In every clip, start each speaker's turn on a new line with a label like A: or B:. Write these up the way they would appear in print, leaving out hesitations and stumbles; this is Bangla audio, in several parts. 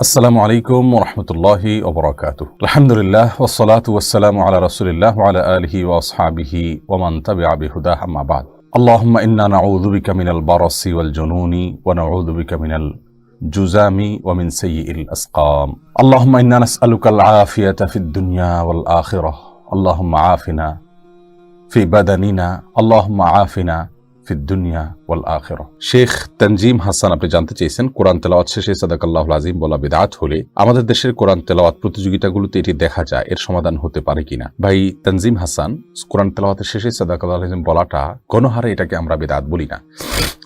A: আসসালামু আলাইকুম ওয়া রাহমাতুল্লাহি ওয়া বারাকাতুহু। আলহামদুলিল্লাহ ওয়াসসালাতু ওয়াসসালামু আলা রাসূলিল্লাহ ওয়া আলা আলিহি ওয়া আসহাবিহি ওয়া মান তাবি'a বিহুদাহ আম্মা বা'দ। আল্লাহুম্মা ইন্না নাউযু বিকা মিনাল বারাসি ওয়াল জুনুনি ওয়া নাউযু বিকা মিনাল জুযামি ওয়া মিন সাইয়্যিল আসকাম। আল্লাহুম্মা ইন্না নাসআলুকাল আফিয়াতা ফিদ দুনিয়া ওয়াল আখিরাহ। আল্লাহুম্মা আফিনা ফি বাদানিনা, আল্লাহুম্মা আফিনা ফিদ দুনিয়া ওয়াল আখিরাহ। শেখ তানজিম হাসান আপনি জানতে চেয়েছেন, কোরআন তেলাওয়াত শেষে সাদাকাল্লাহুল আযীম বলা বিদআত হলে আমাদের দেশের কোরআন তেলাওয়াত প্রতিযোগিতাগুলোতে এটি দেখা যায়, এর সমাধান হতে পারে কিনা? ভাই তানজিম হাসান, কোরআন তেলাওয়াতের শেষে সাদাকাল্লাহুল আযীম বলাটা গণহারে এটাকে আমরা বিদআত বলি না।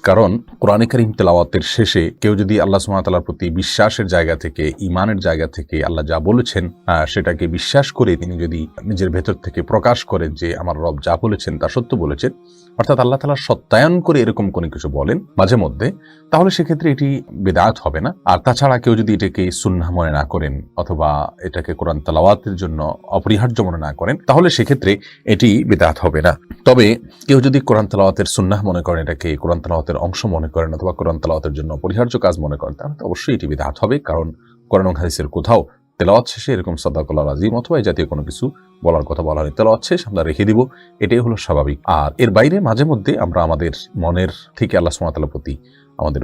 A: কারণ কোরআনে কারীম তেলাওয়াতের শেষে কেউ যদি আল্লাহ সুবহানাহু ওয়া তাআলার প্রতি বিশ্বাসের জায়গা থেকে, ঈমানের জায়গা থেকে আল্লাহ যা বলেছেন সেটাকে বিশ্বাস করে তিনি যদি নিজের ভেতর থেকে প্রকাশ করেন যে আমার রব যা বলেছেন তা সত্য বলেছেন, অর্থাৎ আল্লাহ তাআলা সত্যায়ন করে এরকম কোনো কিছু বলেন মাঝে মধ্যে, তাহলে সেক্ষেত্রে এটি বিদআত হবে না। আর তাছাড়া কেউ যদি এটাকে সুন্নাহ মনে না করেন অথবা এটাকে কোরআন তেলাওয়াতের জন্য অপরিহার্য মনে না করেন, তাহলে সেক্ষেত্রে এটি বিদআত হবে না। তবে কেউ যদি কোরআন তেলাওয়াতের সুন্নাহ মনে করেন, এটাকে কোরআন তেলাওয়াতের অংশ মনে করেন অথবা কোরআন তেলাওয়াতের জন্য অপরিহার্য কাজ মনে করেন, তাহলে অবশ্যই এটি বিদআত হবে। কারণ কোরআন ও হাদিসের কোথাও তেলাওয়াত শেষে এরকম সাদাকাল্লাহুল আযীম অথবা এই জাতীয় কোনো কিছু বলার কথা বলা হয়, তেলাওয়াত শেষ আমরা রেখে দিব, এটাই হলো স্বাভাবিক। আর এর বাইরে মাঝে মধ্যে আমরা আমাদের মনের থেকে আল্লাহ সুবহানাহু ওয়া তাআলার প্রতি আমাদের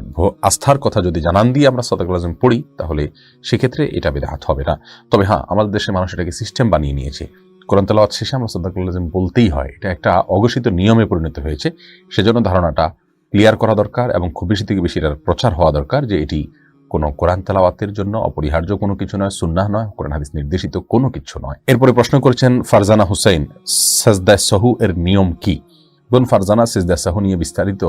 A: আস্থার কথা যদি জানান দিয়ে আমরা সাদাকাল্লাহুল আযীম পড়ি, তাহলে সেক্ষেত্রে এটা বিদআত হবে না। তবে হ্যাঁ, আমাদের দেশের মানুষ এটাকে সিস্টেম বানিয়ে নিয়েছে, কোরআন তেলাওয়াত শেষে আমরা সাদাকাল্লাহুল আযীম বলতেই হয়, এটা একটা অঘোষিত নিয়মে পরিণত হয়েছে। সেজন্য ধারণাটা ক্লিয়ার করা দরকার এবং খুব বেশি থেকে বেশি এটার প্রচার হওয়া দরকার যে এটি কোনো কোরআন তেলাওয়াতের জন্য অপরিহার্য কোনো কিছু নয়, সুন্নাহ নয়, কোরআন হাদিস নির্দেশিত কোনো কিছু নয়। এরপরে প্রশ্ন করেছেন ফারজানা হুসাইন, সাজদা সাহু এর নিয়ম কি? বোন ফারজানা, সিজদা সাহু নিয়ে বিস্তারিত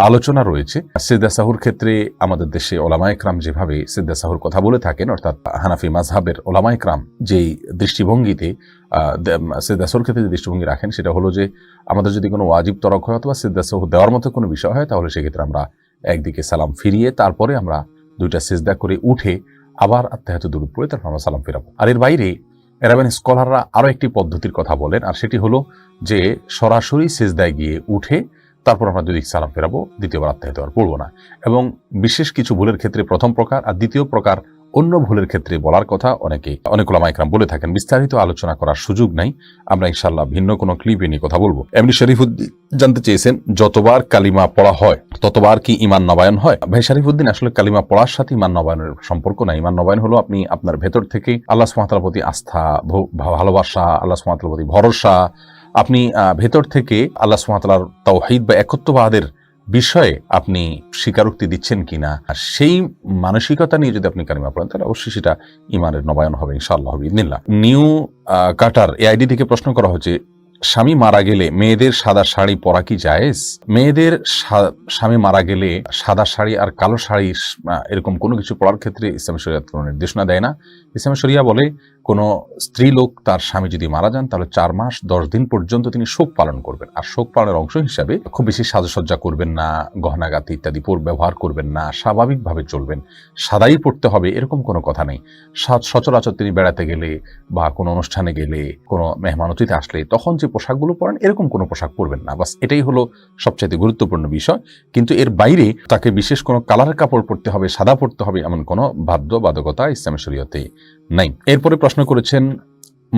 A: আলোচনা রয়েছে। সিজদা সাহুর ক্ষেত্রে আমাদের দেশে ওলামায়ে কেরাম যেভাবে সিজদা সাহুর কথা বলে থাকেন, অর্থাৎ হানাফি মাযহাবের ওলামায়ে কেরাম যেই দৃষ্টিভঙ্গিতে সিজদা সাহুর ক্ষেত্রে যে দৃষ্টিভঙ্গি রাখেন, সেটা হলো যে আমাদের যদি কোনো ওয়াজিব তরক হয় অথবা সিজদা সাহু দেওয়ার মতো কোনো বিষয় হয়, তাহলে সেক্ষেত্রে আমরা একদিকে সালাম ফিরিয়ে তারপরে আমরা দুইটা সিজদা করে উঠে আবার আত্তাহিয়াতু দুরূদ পড়ে তারপর আমরা সালাম ফিরাবো। আর এর বাইরে আরবিয়ান স্কলাররা আরো একটি পদ্ধতির কথা বলেন, আর সেটি হলো যে সরাসরি সিজদায় গিয়ে উঠে তারপর আমরা দুই দিক সালাম ফেরাবো, দ্বিতীয়বার আত্তাহিয়াতু আর পড়বো না। এবং বিশেষ কিছু ভুলের ক্ষেত্রে প্রথম প্রকার, আর দ্বিতীয় প্রকার অন্য ভুলের ক্ষেত্রে বলার কথা অনেক উলামায়ে কেরাম বলে থাকেন। বিস্তারিত আলোচনা করার সুযোগ নাই, আমরা ইনশাআল্লাহ ভিন্ন কোনো ক্লিপে নিয়ে কথা বলবো। এমনি শরীফুদ্দিন জানতে চেয়েছেন, যতবার কালিমা পড়া হয় ততবার কি ঈমান নবায়ন হয়? ভাই শরীফুদ্দিন, আসলে কালিমা পড়ার সাথে ঈমান নবায়নের সম্পর্ক নাই। ঈমান নবায়ন হলো আপনি আপনার ভেতর থেকে আল্লাহ সুবহানাহু ওয়া তাআলার প্রতি আস্থা, ভালোবাসা, আল্লাহ সুবহানাহু ওয়া তাআলার প্রতি ভরসা, আপনি ভেতর থেকে আল্লাহ সুবহানাহু ওয়া তাআলার তাওহীদ বা একত্ববাদের বিষয়ে আপনি স্বীকারোক্তি দিচ্ছেন কিনা, সেই মানসিকতা নিয়ে যদি আপনি কালিমা পড়েন, তাহলে অবশ্যই সেটা ঈমানের নবায়ন হবে ইনশাআল্লাহ বিইذনিল্লাহ। নিউ কাটার এই আইডি থেকে প্রশ্ন করা হচ্ছে, স্বামী মারা গেলে মেয়েদের সাদা শাড়ি পরা কি জায়েজ? মেয়েদের স্বামী মারা গেলে সাদা শাড়ি আর কালো শাড়ি এরকম কোনো কিছু পরার ক্ষেত্রে ইসলাম শরীয়ত কোনো নির্দেশনা দেয় না। ইসলাম শরিয়া বলে, কোনো স্ত্রী লোক তার স্বামী যদি মারা যান, তাহলে 4 মাস 10 দিন পর্যন্ত তিনি শোক পালন করবেন। আর শোক পালনের অংশ হিসাবে খুব বেশি সাজসজ্জা করবেন না, গহনাগাতি ইত্যাদি ব্যবহার করবেন না, স্বাভাবিকভাবে চলবেন, সাদাই পড়তে হবে এরকম কোনো কথা নেই। সচরাচর তিনি বেড়াতে গেলে বা কোনো অনুষ্ঠানে গেলে, কোনো মেহমান অতিথি আসলে তখন যে পোশাকগুলো পরেন এরকম কোনো পোশাক পরবেন না, বাস এটাই হলো সবচাইতে গুরুত্বপূর্ণ বিষয়। কিন্তু এর বাইরে তাকে বিশেষ কোনো কালারের কাপড় পরতে হবে, সাদা পরতে হবে, এমন কোনো বাধ্যবাধকতা ইসলামের শরীয়তে নাই। এরপরে প্রশ্ন করেছেন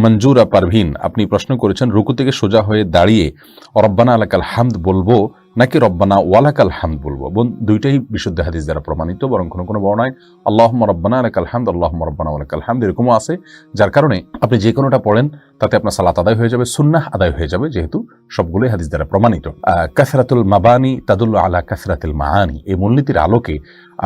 A: মঞ্জুরা পারভিন, আপনি প্রশ্ন করেছেন রুকু থেকে সোজা হয়ে দাঁড়িয়ে রব্বানা লাকাল হামদ বলবো নাকি রব্বানা ওয়ালাকাল হামদ বলবো? দুইটাই বিশুদ্ধ হাদিস দ্বারা প্রমাণিত, বরং কোনো কোনো বর্ণায় আল্লাহুম্মা রব্বানা লাকাল হামদ, আল্লাহুম্মা রব্বানা ওয়ালাকাল হামদ এরকমও আছে, যার কারণে আপনি যে কোনোটা পড়েন তাতে আপনার সালাত আদায় হয়ে যাবে, সুন্নাহ আদায় হয়ে যাবে, যেহেতু সবগুলোই হাদিস দ্বারা প্রমাণিত। কাসরাতুল মাবানি তাদুল্লু আলা কাসরাতিল মাআনি, এই মূলনীতির আলোকে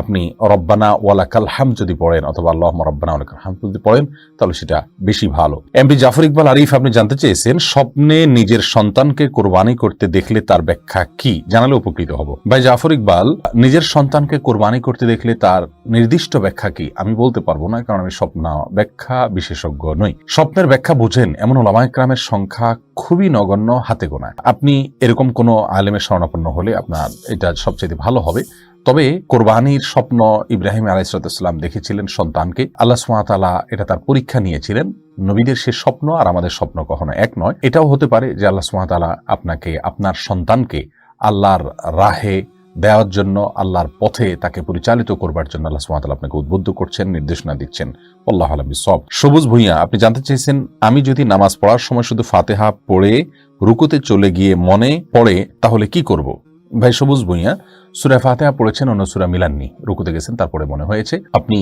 A: আপনি রব্বানা ওয়ালাকাল হামদ যদি পড়েন অথবা আল্লাহুম্মা রব্বানা ওয়ালাকাল হামদ যদি পড়েন, তাহলে সেটা বেশি ভালো। এমপি জাফর ইকবাল আরিফ, আপনি জানতে চেয়েছেন স্বপ্নে নিজের সন্তানকে কোরবানি করতে দেখলে তার ব্যাখ্যা কি, জানালে উপকৃত হব। ভাই জাফর ইকবাল, নিজের সন্তানকে কোরবানি করতে দেখলে তার নির্দিষ্ট ব্যাখ্যা কি আমি বলতে পারবো না, কারণ আমি স্বপ্ন ব্যাখ্যা বিশেষজ্ঞ নই। স্বপ্নের ব্যাখ্যা বুঝেন এমন ওলামায়ে কেরামের সংখ্যা খুবই নগণ্য, হাতে গোনা। আপনি এরকম কোনো আলেমের শরণাপন্ন হলে আপনার এটা সবচেয়ে ভালো হবে। তবে কোরবানির স্বপ্ন ইব্রাহিম আলাইহিস সালাম দেখেছিলেন সন্তানকে, আল্লাহ সুবহানাহু ওয়া তাআলা এটা তার পরীক্ষা নিয়েছিলেন। নবীদের সে স্বপ্ন আর আমাদের স্বপ্ন কখনো এক নয়। এটাও হতে পারে যে আল্লাহ সুবহানাহু ওয়া তাআলা আপনাকে, আপনার সন্তানকে আল্লাহর রাহে দেওয়ার জন্য, আল্লাহর পথে তাকে পরিচালিত করবার জন্য আল্লাহ সুবহানাহু ওয়া তাআলা আপনাকে উদ্বুদ্ধ করছেন, নির্দেশনা দিচ্ছেন। আল্লাহু আ'লাম বিসওয়াব। সবুজ ভূঁইয়া, আপনি জানতে চেয়েছেন, আমি যদি নামাজ পড়ার সময় শুধু ফাতিহা পড়ে রুকুতে চলে গিয়ে মনে পড়ে তাহলে কি করব? ভাই সবুজ ভূঁইয়া, সূরা ফাতিহা পড়েছেন, অন্য সূরা মিলাননি, রুকুতে গেছেন, তারপরে মনে হয়েছে, আপনি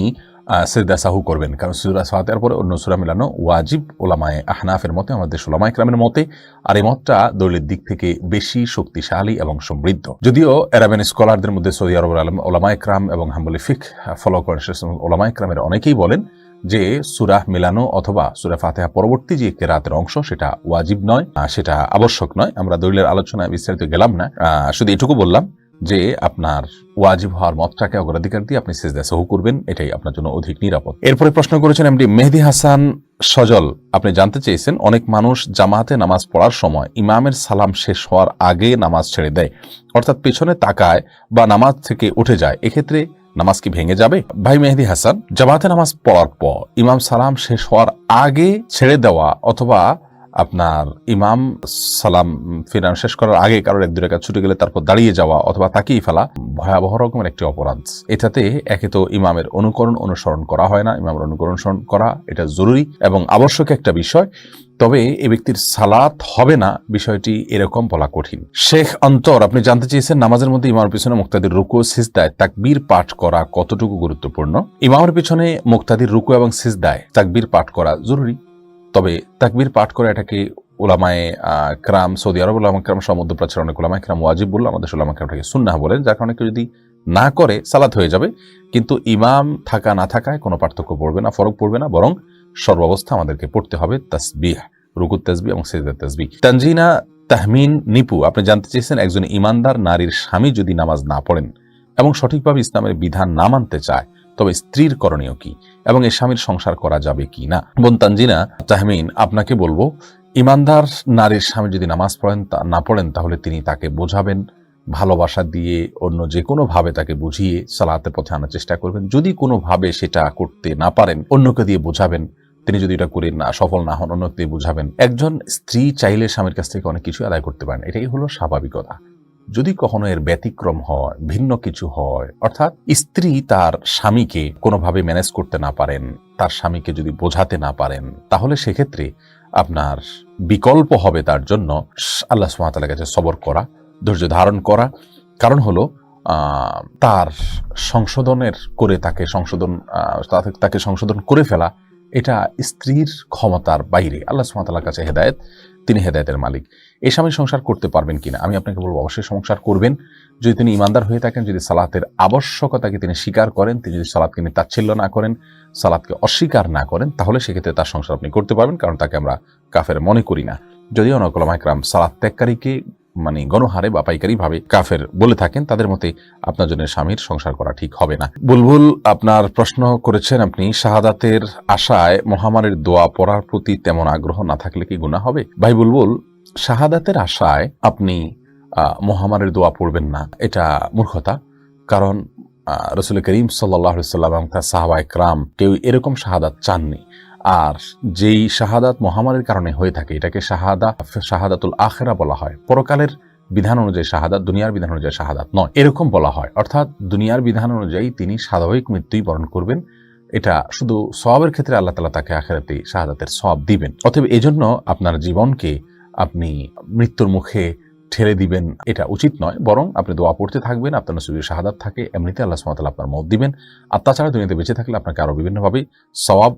A: সিজদা সাহু করবেন, কারণ সূরা ফাতিহার পরে অন্য সূরা মিলানো ওয়াজিব ওলামায়ে আহনাফের মতে, আমাদের ওলামায়ে কেরামের মতে। আর এই মতটা দলিলের দিক থেকে বেশি শক্তিশালী এবং সমৃদ্ধ। যদিও আরাবিয়ান স্কলারদের মধ্যে সৌদি আরবের ওলামায়ে কেরাম এবং হাম্বলি ফিকহ ফলো করেন ওলামায়ে কেরামের অনেকেই বলেন যে সূরা মিলানো অথবা সূরা ফাতিহা পরবর্তী যে কেরাতের অংশ সেটা ওয়াজিব নয়, সেটা আবশ্যক নয়। আমরা দলিলের আলোচনায় বিস্তারিত গেলাম না, শুধু এটুকু বললাম যে আপনার ওয়াজিব হওয়ার মতটাকে অগ্রাধিকার দিয়ে আপনি সিজদা সাহু করবেন, এটাই আপনার জন্য অধিক নিরাপদ। এরপরে প্রশ্ন করেছেন এমডি মেহেদী হাসান সজল, আপনি জানতে চেয়েছেন, অনেক মানুষ জামাতে নামাজ পড়ার সময় ইমামের সালাম শেষ হওয়ার আগে নামাজ ছেড়ে দেয়, অর্থাৎ পেছনে তাকায় বা নামাজ থেকে উঠে যায়, এক্ষেত্রে নামাজ কি ভেঙে যাবে? ভাই মেহেদী হাসান, জামাতে নামাজ পড়ার পর ইমাম সালাম শেষ হওয়ার আগে ছেড়ে দেওয়া অথবা আপনার ইমাম সালাম ফিরান শেষ করার আগে কারোর এক দুই রাকাত ছুটে গেলে তারপর দাঁড়িয়ে যাওয়া অথবা তাকিয়ে ফেলা ভয়াবহ রকমের একটি অপরাধ। এটাতে একে তো ইমামের অনুসরণ করা হয় না, ইমামের অনুসরণ করা এটা জরুরি এবং আবশ্যক একটা বিষয়, তবে এ ব্যক্তির সালাত হবে না, বিষয়টি এরকম বলা কঠিন। শেখ অন্তর, আপনি জানতে চেয়েছেন, নামাজের মধ্যে ইমামের পিছনে মুক্তাদির রুকু সিজদায় তাকবীর পাঠ করা কতটুকু গুরুত্বপূর্ণ? ইমামের পিছনে মুক্তাদির রুকু এবং সিজদায় তাকবীর পাঠ করা জরুরি, তবে তাকবীর পাঠ করে এটাকে উলামায়ে কেরাম, সৌদি আরব উলামায়ে কেরাম সহ মধ্যপ্রাচ্যের অনেক উলামায়ে কেরাম ওয়াজিব বলল, আমাদের উলামায়ে কেরামটাকে সুন্নাহ বলেন, যার কারণে কেউ যদি না করে সালাত হয়ে যাবে, কিন্তু ইমাম থাকা না থাকায় কোনো পার্থক্য পড়বে না, ফরক পড়বে না, বরং সর্বাবস্থা আমাদেরকে পড়তে হবে তাসবিহ, রুকুত তাসবিহ এবং সিজদার তাসবিহ। তানজিনা তাহমিন নিপু, আপনি জানতে চেয়েছেন, একজন ইমানদার নারীর স্বামী যদি নামাজ না পড়েন এবং সঠিকভাবে ইসলামের বিধান না মানতে চায়, তবে স্ত্রীর করণীয় কি এবং এ স্বামীর সংসার করা যাবে কি না? বোন তানজিনা তাহমিন, আপনাকে বলবো, ইমানদার নারীর স্বামী যদি নামাজ না পড়েন তাহলে তিনি তাকে বোঝাবেন, ভালোবাসা দিয়ে অন্য যে কোনো ভাবে তাকে বুঝিয়ে সালাতের পথে আনার চেষ্টা করবেন। যদি কোনোভাবে সেটা করতে না পারেন, অন্যকে দিয়ে বোঝাবেন। তিনি যদি এটা করে না সফল না হন, অন্যকে দিয়ে বুঝাবেন। একজন স্ত্রী চাইলে স্বামীর কাছ থেকে অনেক কিছু আদায় করতে পারেন, এটাই হলো স্বাভাবিকতা। যদি কখনো এর ব্যতিক্রম হয়, ভিন্ন কিছু হয়, অর্থাৎ স্ত্রী তার স্বামীকে কোনোভাবে ম্যানেজ করতে না পারেন, তার স্বামীকে যদি বোঝাতে না পারেন, তাহলে সেক্ষেত্রে আপনার বিকল্প হবে তার জন্য আল্লাহ সুবহানাহু ওয়া তাআলার কাছে সবর করা, ধৈর্য ধারণ করা। কারণ হলো তার সংশোধনের করে তাকে সংশোধন করে ফেলা, এটা স্ত্রীর ক্ষমতার বাইরে। আল্লাহ সুবহানাহু ওয়া তাআলার কাছে হেদায়েত, তিনি হেদায়েতের মালিক। এই স্বামী সংসার করতে পারবেন কিনা, আমি আপনাকে বলবো অবশ্যই সংসার করবেন, যদি তিনি ইমানদার হয়ে থাকেন, যদি সালাতের আবশ্যকতাকে তিনি স্বীকার করেন, তিনি যদি সালাতকে তিনি তাচ্ছিল্য না করেন, সালাতকে অস্বীকার না করেন, তাহলে সেক্ষেত্রে তার সংসার আপনি করতে পারবেন, কারণ তাকে আমরা কাফের মনে করি না। যদিও অনেক উলামায়ে কেরাম সালাত ত্যাগকারীকে গণহারে বা পাইকারি ভাবে কাফের বলে থাকেন, তাদের মতে আপনার জন্য স্বামীর সংসার করা ঠিক হবে না। বুলবুল, আপনার প্রশ্ন করেছেন, আপনি শাহাদাতের আশায় মহামারীর দোয়া পড়ার প্রতি তেমন আগ্রহ না থাকলে কি গুনাহ হবে? ভাই বুলবুল, শাহাদাতের আশায় আপনি মহামারীর দোয়া পড়বেন না, এটা মূর্খতা। কারণ রাসূল করিম সাল্লাল্লাহু আলাইহি ওয়াসাল্লাম এবং তার সাহাবায়ে কেরাম কেউ এরকম শাহাদাত চাননি। আর যেই শাহাদাত মহামারীর কারণে হয়ে থাকে, এটাকে শাহাদাতুল আখিরা বলা হয়। পরকালের বিধান অনুযায়ী শাহাদাত, দুনিয়ার বিধান অনুযায়ী শাহাদাত নয়, এরকম বলা হয়। অর্থাৎ দুনিয়ার বিধান অনুযায়ী তিনি স্বাভাবিক মৃত্যুই বরণ করবেন, এটা শুধু সওয়াবের ক্ষেত্রে আল্লাহ তাআলা তাকে আখিরাতে শাহাদাতের সওয়াব দিবেন। অতএব এজন্য আপনার জীবনকে আপনি মৃত্যুর মুখে ঠেলে দিবেন, এটা উচিত নয়, বরং আপনি দোয়া পড়তে থাকবেন, আপনার নসিবে শাহাদাত থাকে, এমনিতে আল্লাহ সুবহানাহু ওয়া তাআলা আপনার মওত দিবেন। আর তাছাড়া দুনিয়াতে বেঁচে থাকলে আপনাকে আরো বিভিন্নভাবে সওয়াব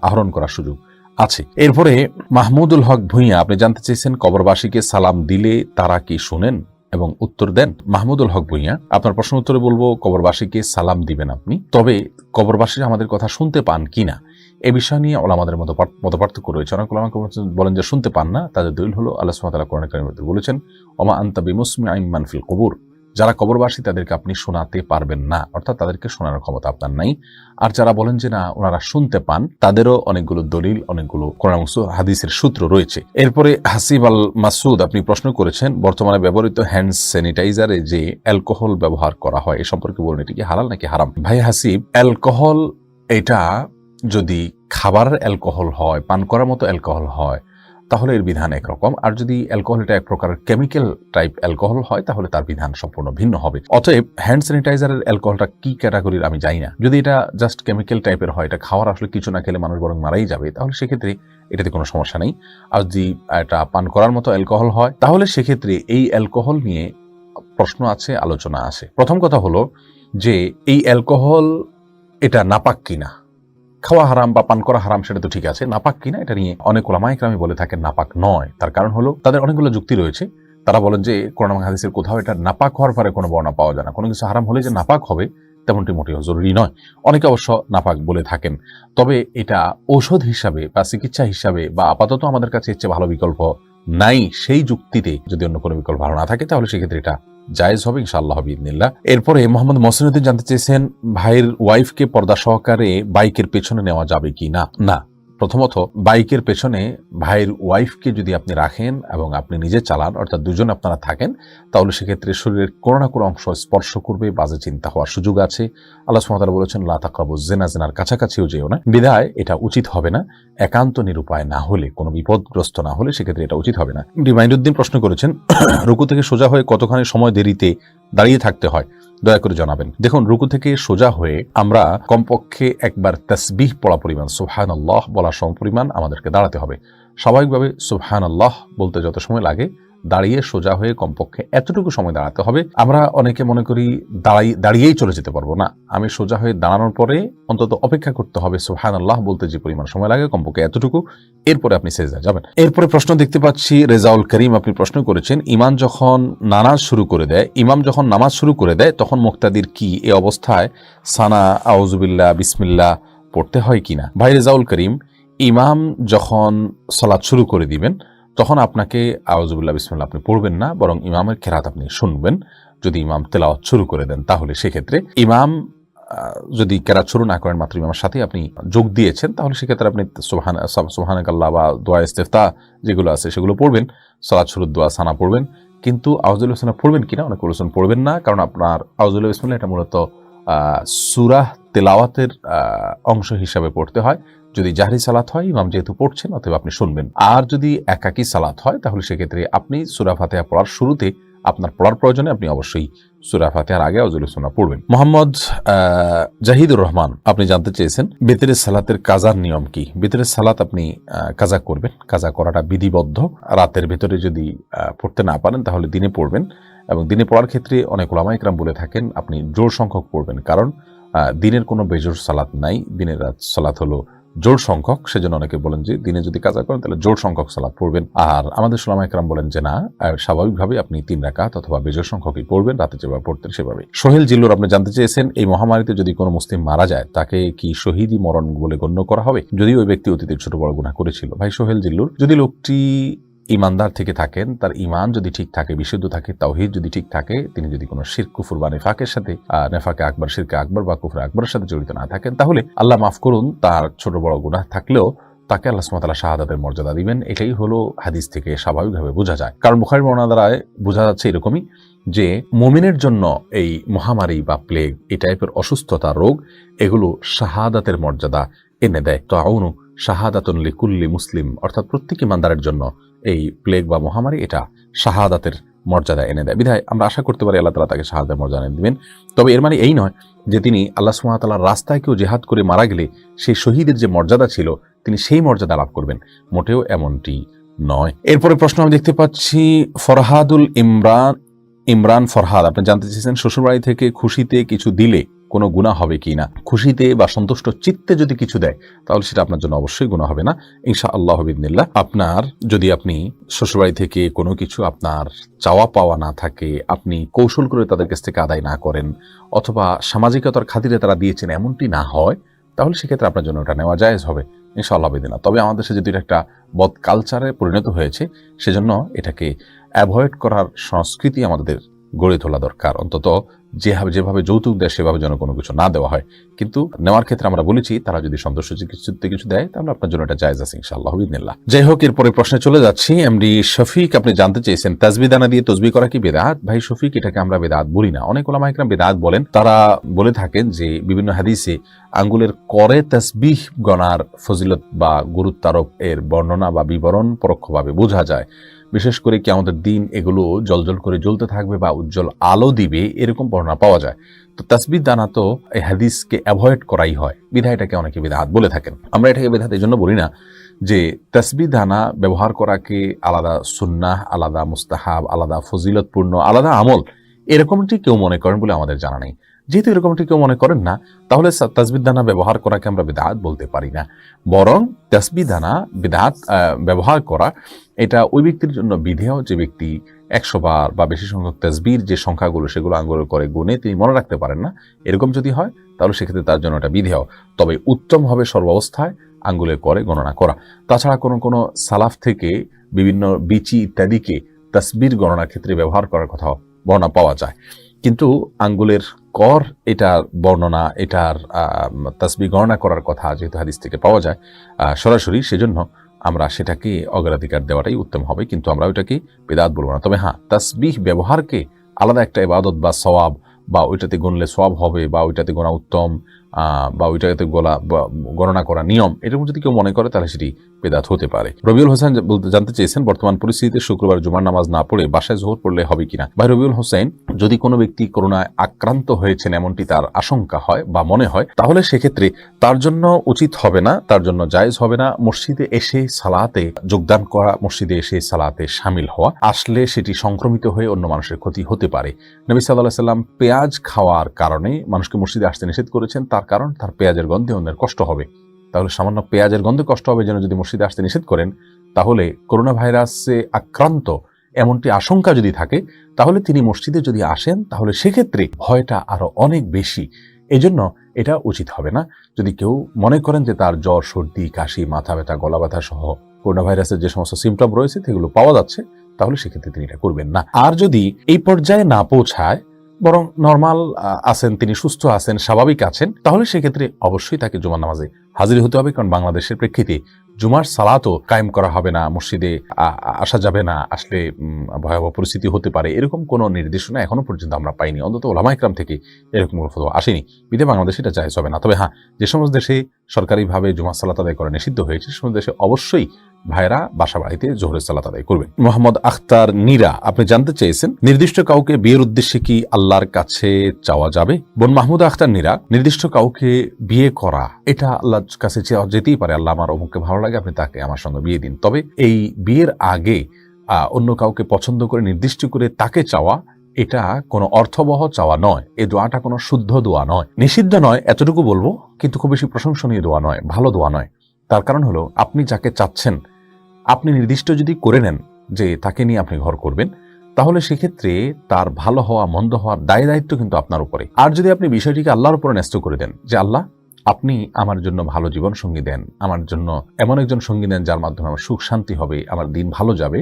A: আহরণ করার সুযোগ আছে। এরপরে মাহমুদুল হক ভূঁইয়া, আপনি জানতে চেয়েছেন, কবরবাসীকে সালাম দিলে তারা কি শুনেন এবং উত্তর দেন? মাহমুদুল হক ভূঁইয়া, আপনার প্রশ্ন উত্তরে বলবো, কবরবাসীকে সালাম দিবেন আপনি, তবে কবরবাসীরা আমাদের কথা শুনতে পান কিনা এ বিষয় নিয়ে ওলামাদের মতপার্থক্য রয়েছে। অনেক ওলামা বলেন যে শুনতে পান না, তাদের দলিল হলো আল্লাহ সুবহানাহু ওয়া তাআলা কোরআন কারীমের মধ্যে বলেছেন, ওমা আনতা বিমুসমিআইন মান ফিল কুবুর, যারা কবরবাসী তাদেরকে আপনি শোনাতে পারবেন না, অর্থাৎ তাদেরকে শোনানোর ক্ষমতা আপনার নাই। আর যারা বলেন যে না ওনারা শুনতে পান, তাদেরও অনেকগুলো দলিল, অনেকগুলো কোরআন হাদিসের সূত্র রয়েছে। এরপরে হাসিব আল মাসুদ, আপনি প্রশ্ন করেছেন, বর্তমানে ব্যবহৃত হ্যান্ড স্যানিটাইজারে যে অ্যালকোহল ব্যবহার করা হয় এ সম্পর্কে বলুন, এটি কি হালাল নাকি হারাম? ভাই হাসিব, অ্যালকোহল এটা যদি খাবারের অ্যালকোহল হয়, পান করার মতো অ্যালকোহল হয়, তাহলে এর বিধান একরকম। আর যদি অ্যালকোহলটা এক প্রকার কেমিক্যাল টাইপ অ্যালকোহল হয় তাহলে তার বিধান সম্পূর্ণ ভিন্ন হবে। অতএব হ্যান্ড স্যানিটাইজারের অ্যালকোহলটা কি ক্যাটাগরির আমি জানি না। যদি এটা জাস্ট কেমিক্যাল টাইপের হয়, এটা খাওয়ার আসলে কিছু না খেলে মানুষ বরং মারাই যাবে, তাহলে সেক্ষেত্রে এটাতে কোনো সমস্যা নেই। আর যদি এটা পান করার মতো অ্যালকোহল হয় তাহলে সেক্ষেত্রে এই অ্যালকোহল নিয়ে প্রশ্ন আছে, আলোচনা আছে। প্রথম কথা হলো যে এই অ্যালকোহল এটা নাপাক কিনা, খাওয়া হারাম বা পান করা হারাম সেটা তো ঠিক আছে, নাপাক কিনা এটা নিয়ে অনেক ওলামায়ে কেরাম বলে থাকেন নাপাক নয়। তার কারণ হলো তাদের অনেকগুলো যুক্তি রয়েছে। তারা বলেন যে কোরআন এবং হাদিসের কোথাও এটা নাপাক হওয়ার পরে কোনো বর্ণনা পাওয়া যায় না। কোনো কিছু হারাম হলে যে নাপাক হবে তেমনটি মোটেও জরুরি নয়। অনেকে অবশ্য নাপাক বলে থাকেন, তবে এটা ঔষধ হিসাবে বা চিকিৎসা হিসাবে বা আপাতত আমাদের কাছে এর চেয়ে ভালো বিকল্প নাই, সেই যুক্তিতে যদি অন্য কোনো বিকল্প ভালো না থাকে তাহলে সেক্ষেত্রে এটা জায়েজ হবে ইনশাআল্লাহ বিইذনিল্লাহ। এরপরে মোহাম্মদ মহসিনুদ্দিন জানতে চেয়েছেন ভাইয়ের ওয়াইফকে পর্দা সহকারে বাইকের পেছনে নেওয়া যাবে কি না। না, প্রথমত বাইকের পেছনে ভাইয়ের ওয়াইফকে যদি আপনি রাখেন এবং আপনি নিজে চালান, অর্থাৎ দুজন আপনারা থাকেন, তাহলে সেক্ষেত্রে শরীরের কোনো না কোনো অংশ স্পর্শ করবে, বাজে চিন্তা হওয়ার সুযোগ আছে। আল্লাহ সুবহানাহু ওয়া তাআলা বলেছেন লা তাকরাবুজ জিনা, জিনার কাছাকাছিও যেও না। বিধায় এটা উচিত হবে না। একান্ত নিরুপায় না হলে, কোনো বিপদগ্রস্ত না হলে সেক্ষেত্রে এটা উচিত হবে না। রিমাইন্ডুদ্দিন প্রশ্ন করেছেন রুকু থেকে সোজা হয়ে কতখানি সময় দেরিতে দাঁড়িয়ে থাকতে হয়, দয়া করে জানাবেন। দেখুন, রুকু থেকে সোজা হয়ে আমরা কমপক্ষে একবার তাসবিহ পড়া পরিমাণ, সুবহানাল্লাহ বলা সমপরিমাণ আমাদেরকে দাঁড়াতে হবে। স্বাভাবিকভাবে সুবহানাল্লাহ বলতে যত সময় লাগে, দাঁড়িয়ে সোজা হয়ে কমপক্ষে এতটুকু সময় দাঁড়াতে হবে। আমরা অনেকে মনে করি দাঁড়িয়েই চলে যেতে পারবো না, আমি সোজা হয়ে দাঁড়ানোর পরে অন্তত অপেক্ষা করতে হবে সুবহানাল্লাহ বলতে যে পরিমাণ সময় লাগে কমপক্ষে এতটুকু, এরপরে আপনি সেজদায় যাবেন। এরপরে প্রশ্ন দেখতে পাচ্ছি রেজাউল করিম, আপনি প্রশ্ন করেছেন ইমাম যখন নামাজ শুরু করে দেয় তখন মুক্তাদির কি এ অবস্থায় সানা, আউযুবিল্লাহ, বিসমিল্লাহ পড়তে হয় কিনা। ভাই রেজাউল করিম, ইমাম যখন সালাত শুরু করে দিবেন তখন আপনাকে আউযুবিল্লাহ, বিসমিল্লাহ আপনি পড়বেন না, বরং ইমামের কেরাত আপনি শুনবেন। যদি ইমাম তেলাওয়াত শুরু করে দেন তাহলে সেক্ষেত্রে ইমাম যদি কেরাত শুরু না করেন, মাত্র ইমামের সাথে আপনি যোগ দিয়েছেন, তাহলে সেক্ষেত্রে আপনি সুবহানাকাল্লাহ বা দোয়া ইস্তেফতা যেগুলো আছে সেগুলো পড়বেন, সালাত শুরুর দোয়া সানা পড়বেন। কিন্তু আউযুবিল্লাহ বিসমিল্লাহ পড়বেন কিনা অনেক বলেছেন পড়বেন না, কারণ আপনার আউযুবিল্লাহ বিসমিল্লাহ এটা মূলত সূরা তেলাওয়াতের অংশ হিসাবে পড়তে হয়। যদি জাহরি সালাত হয়, ইমাম যেহেতু পড়ছেন অতএব আপনি শুনবেন। আর যদি একাকী সালাত হয় তাহলে সেক্ষেত্রে আপনি সূরা ফাতিহা পড়ার শুরুতে আপনার পড়ার প্রয়োজনে আপনি অবশ্যই সূরা ফাতিহার আগে আউযুবিল্লাহ বিসমিল্লাহ পড়বেন। মোহাম্মদ জাহিদুর রহমান, আপনি জানতে চেয়েছেন বিতরের সালাতের কাজার নিয়ম কি। বিতরের সালাত আপনি কাজা করবেন, কাজা করাটা বিধিবদ্ধ। রাতের ভেতরে যদি পড়তে না পারেন তাহলে দিনে পড়বেন, এবং দিনে পড়ার ক্ষেত্রে অনেক উলামায়ে কেরাম বলে থাকেন আপনি জোড় সংখ্যক পড়বেন, কারণ দিনের কোনো বেজোড় সালাত নাই, দিনের রাত সালাত হলো জোড় সংখ্যক। সেজন্য অনেকে বলেন যে দিনে যদি কাজা করেন তাহলে জোড় সংখ্যক সালাত পড়বেন। আর আমাদের উলামায়ে কেরাম বলেন যে না, স্বাভাবিকভাবে আপনি 3 রাকাত অথবা বেজোড় সংখ্যকই পড়বেন, রাতে যেভাবে পড়তেন সেভাবে। সোহেল জিল্লুর, আপনি জানতে চেয়েছেন এই মহামারীতে যদি কোনো মুসলিম মারা যায় তাকে কি শহীদি মরণ বলে গণ্য করা হবে, যদি ওই ব্যক্তি অতীতের ছোট বড় গুনাহ করেছিল। ভাই সোহেল জিল্লুর, যদি লোকটি ইমানদার থেকে থাকেন, তার ইমান যদি ঠিক থাকে, বিশুদ্ধ থাকে, তাওহীদ যদি ঠিক থাকে, তিনি যদি কোনো শিরক, কুফর বা নেফাকের সাথে নেফাকে আকবর, শিরকে আকবর বা কুফরে আকবরের সাথে জড়িত না থাকেন, তাহলে আল্লাহ মাফ করুন, তার ছোট বড় গুনাহ থাকলেও তাকে আল্লাহ সুবহানাহু ওয়া তাআলা শাহাদাতের মর্যাদা দিবেন। এটাই হলো হাদিস থেকে স্বাভাবিকভাবে বোঝা যায়। কারণ বুখারীর বর্ণনা দ্বারা বোঝা যাচ্ছে এরকমই যে মুমিনের জন্য এই মহামারী বা প্লেগ, এই টাইপের অসুস্থতা, রোগ, এগুলো শাহাদাতের মর্যাদা এনে দেয়। তাউনু শাহাদাতুন লিকুল্লি মুসলিম, অর্থাৎ প্রত্যেক ইমানদারের জন্য এই প্লেগ বা মহামারী এটা শাহাদাতের মর্যাদা এনে দেয়। বিধায় আমরা আশা করতে পারি আল্লাহ তাআলা তাকে শাহাদাতের মর্যাদা এনে দিবেন। তবে এর মানে এই নয় যে তিনি আল্লাহ সুবহানাহু ওয়া তাআলার রাস্তায় কেউ জিহাদ করে মারা গেলে সেই শহীদের যে মর্যাদা ছিল তিনি সেই মর্যাদা লাভ করবেন, মোটেও এমনটি নয়। এরপরে প্রশ্ন আমি দেখতে পাচ্ছি ফরহাদুল ইমরান ফরহাদ, আপনি জানতে চেয়েছেন শ্বশুরবাড়ি থেকে খুশিতে কিছু দিলে কোনো গুনাহ হবে কি না। খুশিতে বা সন্তুষ্ট চিত্তে যদি কিছু দেয় তাহলে সেটা আপনার জন্য অবশ্যই গুনাহ হবে না ইনশাআল্লাহ বিইذনিল্লাহ। আপনার যদি আপনি শ্বশুরবাড়ি থেকে কোনো কিছু আপনার চাওয়া পাওয়া না থাকে, আপনি কৌশল করে তাদের কাছ থেকে আদায় না করেন, অথবা সামাজিকতার খাতিরে তারা দিয়েছেন এমনটি না হয়, তাহলে সেক্ষেত্রে আপনার জন্য ওটা নেওয়া জায়েজ হবে ইনশাআল্লাহ বিইذনিল্লাহ। তবে আমাদের দেশে যদি একটা বদ কালচারে পরিণত হয়েছে, সেজন্য এটাকে অ্যাভয়েড করার সংস্কৃতি আমাদের গড়ে তোলা দরকার। অন্তত যেভাবে যৌতুক দেয় সেভাবে যেন কোনো কিছু না দেওয়া হয়। কিন্তু নেওয়ার ক্ষেত্রে আমরা বলেছি তারা যদি সন্তোষ কিছু দেয় তাহলে আপনার জন্য এটা জায়েজ আছে ইনশাআল্লাহ বিইذনিল্লাহ। যাই হোক, এরপরে প্রশ্নে চলে যাচ্ছি। এমডি শফিক আপনি জানতে চেয়েছেন তাসবিহ দানা দিয়ে তসবিহ করা কি বিদআত? ভাই শফিক, এটাকে আমরা বিদআত বলি না। অনেক উলামা ইকরাম বিদআত বলেন। তারা বলে থাকেন যে বিভিন্ন হাদিসে আঙ্গুলের করে তাসবিহ গণার ফজিলত বা গুরুত্বারোপ এর বর্ণনা বা বিবরণ পরোক্ষভাবে বোঝা যায়। বিশেষ করে কিয়ামতের দিন এগুলো জলজল করে জ্বলতে থাকবে বা উজ্জ্বল আলো দিবে, এরকম বর্ণনা পাওয়া যায়। তো তাসবিহ দানা তো এই হাদিসকে অ্যাভয়েড করাই হয়, বিধায় এটাকে অনেকে বিদআত বলে থাকেন। আমরা এটাকে বিদআত এই জন্য বলি না যে তাসবিহ দানা ব্যবহার করাকে আলাদা সুন্নাহ, আলাদা মুস্তাহাব, আলাদা ফজিলতপূর্ণ, আলাদা আমল এরকমটি কেউ মনে করেন বলে আমাদের জানা নেই। যেহেতু এরকমটি কেউ মনে করেন না, তাহলে তাসবিহ দানা ব্যবহার করাকে আমরা বিদআত বলতে পারি না। বরং তাসবিহ দানা বিদআত ব্যবহার করা এটা ওই ব্যক্তির জন্য বিধেয় যে ব্যক্তি 100 বার বা বেশি সংখ্যক তাসবিহর যে সংখ্যাগুলো সেগুলো আঙ্গুলের করে গুণে তিনি মনে রাখতে পারেন না, এরকম যদি হয় তাহলে সেক্ষেত্রে তার জন্য এটা বিধেয়। তবে উত্তম হবে সর্বাবস্থায় আঙ্গুলের করে গণনা করা। তাছাড়া কোনো সালাফ থেকে বিভিন্ন বিচি ইত্যাদিকে তাসবিহর গণনার ক্ষেত্রে ব্যবহার করার কথা বর্ণনা পাওয়া যায়, কিন্তু আঙ্গুলের কর এটার বর্ণনা, এটার তাসবিহ গণনা করার কথা যেহেতু হাদিস থেকে পাওয়া যায় সরাসরি, সেজন্য আমরা সেটাকে অগ্রাধিকার দেওয়াটাই উত্তম হবে, কিন্তু আমরা ওইটাকে বিদআত বলবো না। তবে হ্যাঁ, তাসবিহ ব্যবহারকে আলাদা একটা ইবাদত বা সওয়াব বা ওইটাতে গুনলে সওয়াব হবে বা ওইটাতে গোনা উত্তম বা ওইটাতে গণনা করা নিয়ম, এরকম যদি কেউ মনে করে তাহলে সেটি বিদআত হতে পারে। রবিউল হোসেন জানতে চেয়েছেন বর্তমান পরিস্থিতিতে শুক্রবার জুমার নামাজ না পড়ে বাসায় যোহর পড়লে হবে কিনা। ভাই রবিউল হোসেন, যদি কোনো ব্যক্তি করোনায় আক্রান্ত হয়েছেন এমনটি তার আশঙ্কা হয় বা মনে হয়, তাহলে সেক্ষেত্রে তার জন্য উচিত হবে না, তার জন্য জায়েজ হবে না মসজিদে এসে সালাতে যোগদান করা, মসজিদে এসে সালাতে শামিল হওয়া। আসলে সেটি সংক্রমিত হয়ে অন্য মানুষের ক্ষতি হতে পারে। নবী সাল্লাল্লাহু আলাইহি সাল্লাম পেঁয়াজ খাওয়ার কারণে মানুষকে মসজিদে আসতে নিষেধ করেছেন, তার কারণ তার পেঁয়াজের গন্ধে অন্যের কষ্ট হবে। তাহলে সামান্য পেঁয়াজের গন্ধে কষ্ট হবে যেন যদি মসজিদে আসতে নিষেধ করেন, তাহলে করোনা ভাইরাসে আক্রান্ত এমনটি আশঙ্কা যদি থাকে, তাহলে তিনি মসজিদে যদি আসেন তাহলে সেক্ষেত্রে ভয়টা আরো অনেক বেশি। এজন্য এটা উচিত হবে না। যদি কেউ মনে করেন যে তার জ্বর, সর্দি, কাশি, মাথা ব্যথা, গলা ব্যথা সহ করোনা ভাইরাসের যে সমস্ত সিমটম রয়েছে সেগুলো পাওয়া যাচ্ছে, তাহলে সেক্ষেত্রে তিনি এটা করবেন না। আর যদি এই পর্যায়ে না পৌঁছায়, বরং নরমাল আছেন, তিনি সুস্থ আছেন, স্বাভাবিক আছেন, তাহলে সেক্ষেত্রে অবশ্যই তাকে জুমার নামাজে হাজির হতে হবে। কারণ বাংলাদেশের প্রেক্ষিতে জুমার সালাতও কায়েম করা হবে না, মসজিদে আসা যাবে না, আসলে ভয়াবহ পরিস্থিতি হতে পারে, এরকম কোনো নির্দেশনা এখনো পর্যন্ত আমরা পাইনি, অন্তত ওলামা ইকরাম থেকে এরকম কোনো ফতোয়া আসেনি। বিধে বাংলাদেশে এটা জায়েজ হবে না। তবে হ্যাঁ, যে সমস্ত দেশে সরকারিভাবে জুমার সালাত আদায় করা নিষিদ্ধ হয়েছে, সে সমস্ত দেশে অবশ্যই ভাইরা বাসা বাড়িতে জোহরের সালাত আদায় করবেন। মোহাম্মদ আখতার নীরা আপনি জানতে চেয়েছেন নির্দিষ্ট কাউকে বিয়ের উদ্দেশ্যে কি আল্লাহর কাছে চাওয়া যাবে? বোন মাহমুদ আখতার নীরা, নির্দিষ্ট কাউকে বিয়ে করা এটা আল্লাহর কাছে চাওয়া যেতেই পারে। আল্লাহ আমার অমুককে ভালো লাগে, আপনি তাকে আমার সঙ্গে বিয়ে দিন। তবে এই বিয়ের আগে অন্য কাউকে পছন্দ করে নির্দিষ্ট করে তাকে চাওয়া, এটা কোনো অর্থবহ চাওয়া নয়। এই দোয়াটা কোনো শুদ্ধ দোয়া নয়, নিষিদ্ধ নয় এতটুকু বলবো, কিন্তু খুব বেশি প্রশংসনীয় দোয়া নয়, ভালো দোয়া নয়। তার কারণ হলো, আপনি যাকে চাচ্ছেন আপনি নির্দিষ্ট যদি করে নেন যে তাকে নিয়ে আপনি ঘর করবেন, তাহলে সেক্ষেত্রে তার ভালো হওয়া মন্দ হওয়ার দায় দায়িত্ব কিন্তু আপনার উপরে। আর যদি আপনি বিষয়টিকে আল্লাহর উপরে ন্যস্ত করে দেন যে আল্লাহ আপনি আমার জন্য ভালো জীবন সঙ্গী দেন, আমার জন্য এমন একজন সঙ্গী দেন যার মাধ্যমে আমার সুখ শান্তি হবে, আমার দিন ভালো যাবে,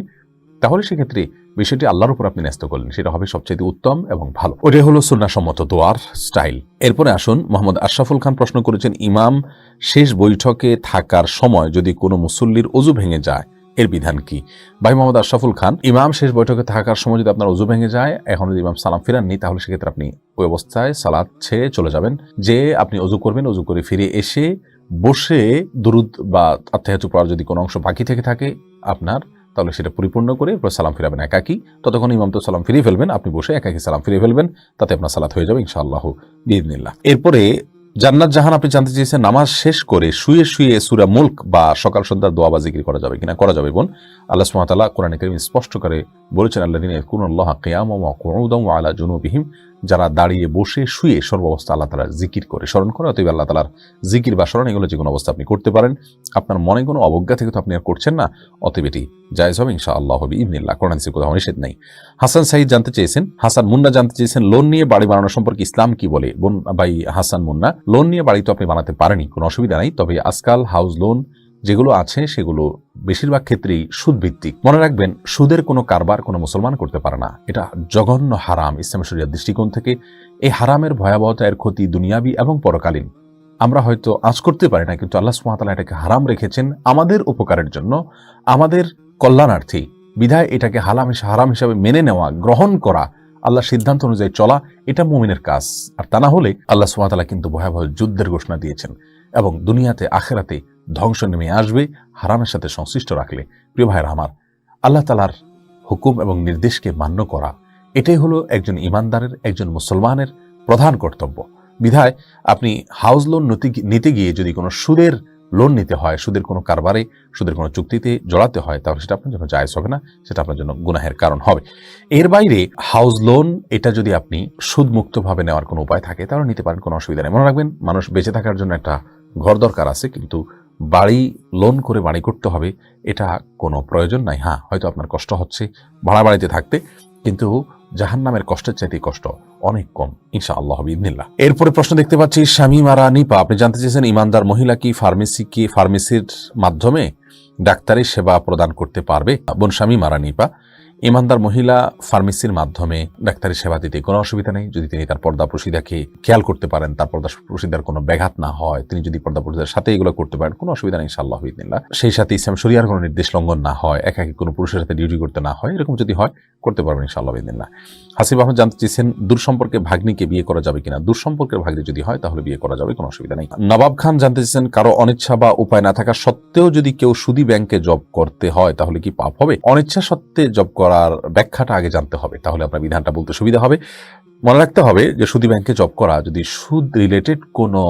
A: তাহলে সেক্ষেত্রে বিষয়টি আল্লাহর উপর আপনি ন্যস্ত করলেন, সেটা হবে সবচেয়ে উত্তম এবং ভালো। ওটাই হলো সুন্নাহসম্মত দোয়ার স্টাইল। এরপরে আসুন, মোহাম্মদ আশরাফুল খান প্রশ্ন করেছেন ইমাম শেষ বৈঠকে থাকার সময় যদি কোনো মুসল্লির ওযু ভেঙে যায় এর বিধান কি? ভাই মোহাম্মদ আশরাফুল খান, ইমাম শেষ বৈঠকে থাকার সময় যদি আপনার ওযু ভেঙে যায়, এখন যদি ইমাম সালাম ফিরাননি, তাহলে সেক্ষেত্রে আপনি ওই অবস্থায় সালাত ছেড়ে চলে যাবেন, যে আপনি ওযু করবেন, ওযু করে ফিরে এসে বসে দুরুদ বা আত্তাহিয়াতু পড়ার যদি কোনো অংশ বাকি থেকে থাকে আপনার, তাহলে সেটা পরিপূর্ণ করে এরপর সালাম ফিরাবেন একাকি। ততক্ষণ ইমাম তো সালাম ফিরিয়ে ফেলবেন, আপনি বসে একাকি সালাম ফিরিয়ে ফেলবেন, তাতে আপনার সালাত হয়ে যাবে ইনশাআল্লাহ বিইذনিল্লাহ। এরপরে জান্নাত জাহান আপনি জানতে চেয়েছেন নামাজ শেষ করে শুয়ে শুয়ে সূরা মুলক বা সকাল সন্ধ্যার দোয়া বা জিকির করা যাবে কিনা? করা যাবে বোন। আল্লাহ সুবহানাহু ওয়া তাআলা কোরআনে কারীমে স্পষ্ট করে বলেছেন, আল্লাযীনা ইয়াযকুরুনাল্লাহা কিয়ামান ওয়া কুউদান ওয়া আলা জুনুবিহিম, যারা দাঁড়িয়ে বসে শুয়ে সর্বাবস্থা আল্লাহ তাআলার জিকির করে স্মরণ করে। অতএব আল্লাহ তাআলার জিকির বা স্মরণ এগুলো যে কোনো অবস্থা আপনি করতে পারেন। আপনার মনে কোনো অবজ্ঞা থেকে তো আপনি আর করছেন না, অতএব এটি জায়েজ হবে ইনশাআল্লাহ বিইذনিল্লাহ। কোরআন হাদিসে কোথাও নিষেধ নাই। হাসান সাঈদ জানতে চেয়েছেন, হাসান মুন্না জানতে চেয়েছেন লোন নিয়ে বাড়ি বানানো সম্পর্কে ইসলাম কি বলে? বোন ভাই হাসান মুন্না, লোন নিয়ে বাড়ি তো আপনি বানাতে পারেনই, কোনো অসুবিধা নাই। তবে আজকাল হাউস লোন যেগুলো আছে সেগুলো বেশিরভাগ ক্ষেত্রেই সুদ ভিত্তিক। মনে রাখবেন, সুদের কোনো কারবার কোনো মুসলমান করতে পারে না। এটা জঘন্য হারাম ইসলামী শরিয়ার দৃষ্টিকোণ থেকে। এই হারামের ভয়াবহতা, এর ক্ষতি দুনিয়াবি এবং পরকালীন আমরা হয়তো আঁচ করতে পারি না, কিন্তু আল্লাহ সুবহানাহু ওয়া তাআলা এটাকে হারাম রেখেছেন আমাদের উপকারের জন্য, আমাদের কল্যাণার্থে। বিধায় এটাকে হারাম হিসাবে মেনে নেওয়া, গ্রহণ করা, আল্লাহর সিদ্ধান্ত অনুযায়ী চলা, এটা মুমিনের কাজ। আর তা না হলে আল্লাহ সুবহানাহু ওয়া তাআলা কিন্তু ভয়াবহ যুদ্ধের ঘোষণা দিয়েছেন এবং দুনিয়াতে আখিরাতে ধ্বংস নেমে আসবে হারামের সাথে সংশ্লিষ্ট রাখলে। প্রিয় ভাইরা আমার, আল্লাহ তাআলার হুকুম এবং নির্দেশকে মান্য করা, এটাই হলো একজন ইমানদারের, একজন মুসলমানের প্রধান কর্তব্য। বিধায় আপনি হাউস লোন নিতে গিয়ে যদি কোনো সুদের লোন নিতে হয়, সুদের কোনো কারবারে, সুদের কোনো চুক্তিতে জড়াতে হয়, তাহলে সেটা আপনার জন্য জায়েজ হবে না, সেটা আপনার জন্য গুনাহের কারণ হবে। এর বাইরে হাউস লোন এটা যদি আপনি সুদমুক্তভাবে নেওয়ার কোনো উপায় থাকে তাহলে নিতে পারেন, কোনো অসুবিধা নেই। মনে রাখবেন, মানুষ বেঁচে থাকার জন্য একটা ঘর দরকার আছে, কিন্তু বাড়ি লোন করে বাড়ি করতে হবে এটা কোনো প্রয়োজন নাই। হ্যাঁ, হয়তো আপনার কষ্ট হচ্ছে ভাড়া বাড়িতে থাকতে, কিন্তু জাহান্নামের কষ্টের চাইতে কষ্ট অনেক কম ইনশাআল্লাহ বিইذনিল্লাহ। এরপরে প্রশ্ন দেখতে পাচ্ছি শামীম আরা নিপা, আপনি জানতে চেয়েছেন ইমানদার মহিলা কি ফার্মেসির মাধ্যমে ডাক্তারি সেবা প্রদান করতে পারবে? বোন শামীম আরা নিপা, ইমানদার মহিলা ফার্মেসির মাধ্যমে ডাক্তারি সেবা দিতে কোনো অসুবিধা নেই, যদি তিনি তার পর্দা প্রসিদাকে খেয়াল করতে পারেন, তার পর্দা প্রসিদার কোনো ব্যাঘাত না হয়, তিনি যদি পর্দা প্রসিদার সাথে এগুলো করতে পারেন, কোনো অসুবিধা নেই ইনশাআল্লাহ বিইذনিল্লাহ। সেই সাথে ইসলাম শরিয়ার কোনো নির্দেশ লঙ্ঘন না হয়, একাকী কোনো পুরুষের সাথে ডিউটি করতে না হয়, এরকম যদি হয় করতে পারবেন ইনশাআল্লাহ বিইذনিল্লাহ। হাসিব আহমদ জানতে চেয়েছেন দূর সম্পর্কে ভাগ্নিকে বিয়ে করা যাবে কিনা? দূর সম্পর্কের ভাগ্নি যদি হয় তাহলে বিয়ে করা যাবে, কোনো অসুবিধা নেই। নবাব খান জানতে চেয়েছেন কারো অনিচ্ছা বা উপায় না থাকা সত্ত্বেও যদি কেউ সুদী ব্যাংকে জব করতে হয় তাহলে কি পাপ হবে? অনিচ্ছা সত্ত্বে জব করার ব্যাখ্যাটা আগে জানতে হবে, তাহলে আপনার বিধানটা বলতে সুবিধা হবে। মনে রাখতে হবে যে সুদী ব্যাংকে জব করা যদি সুদ রিলেটেড কোনো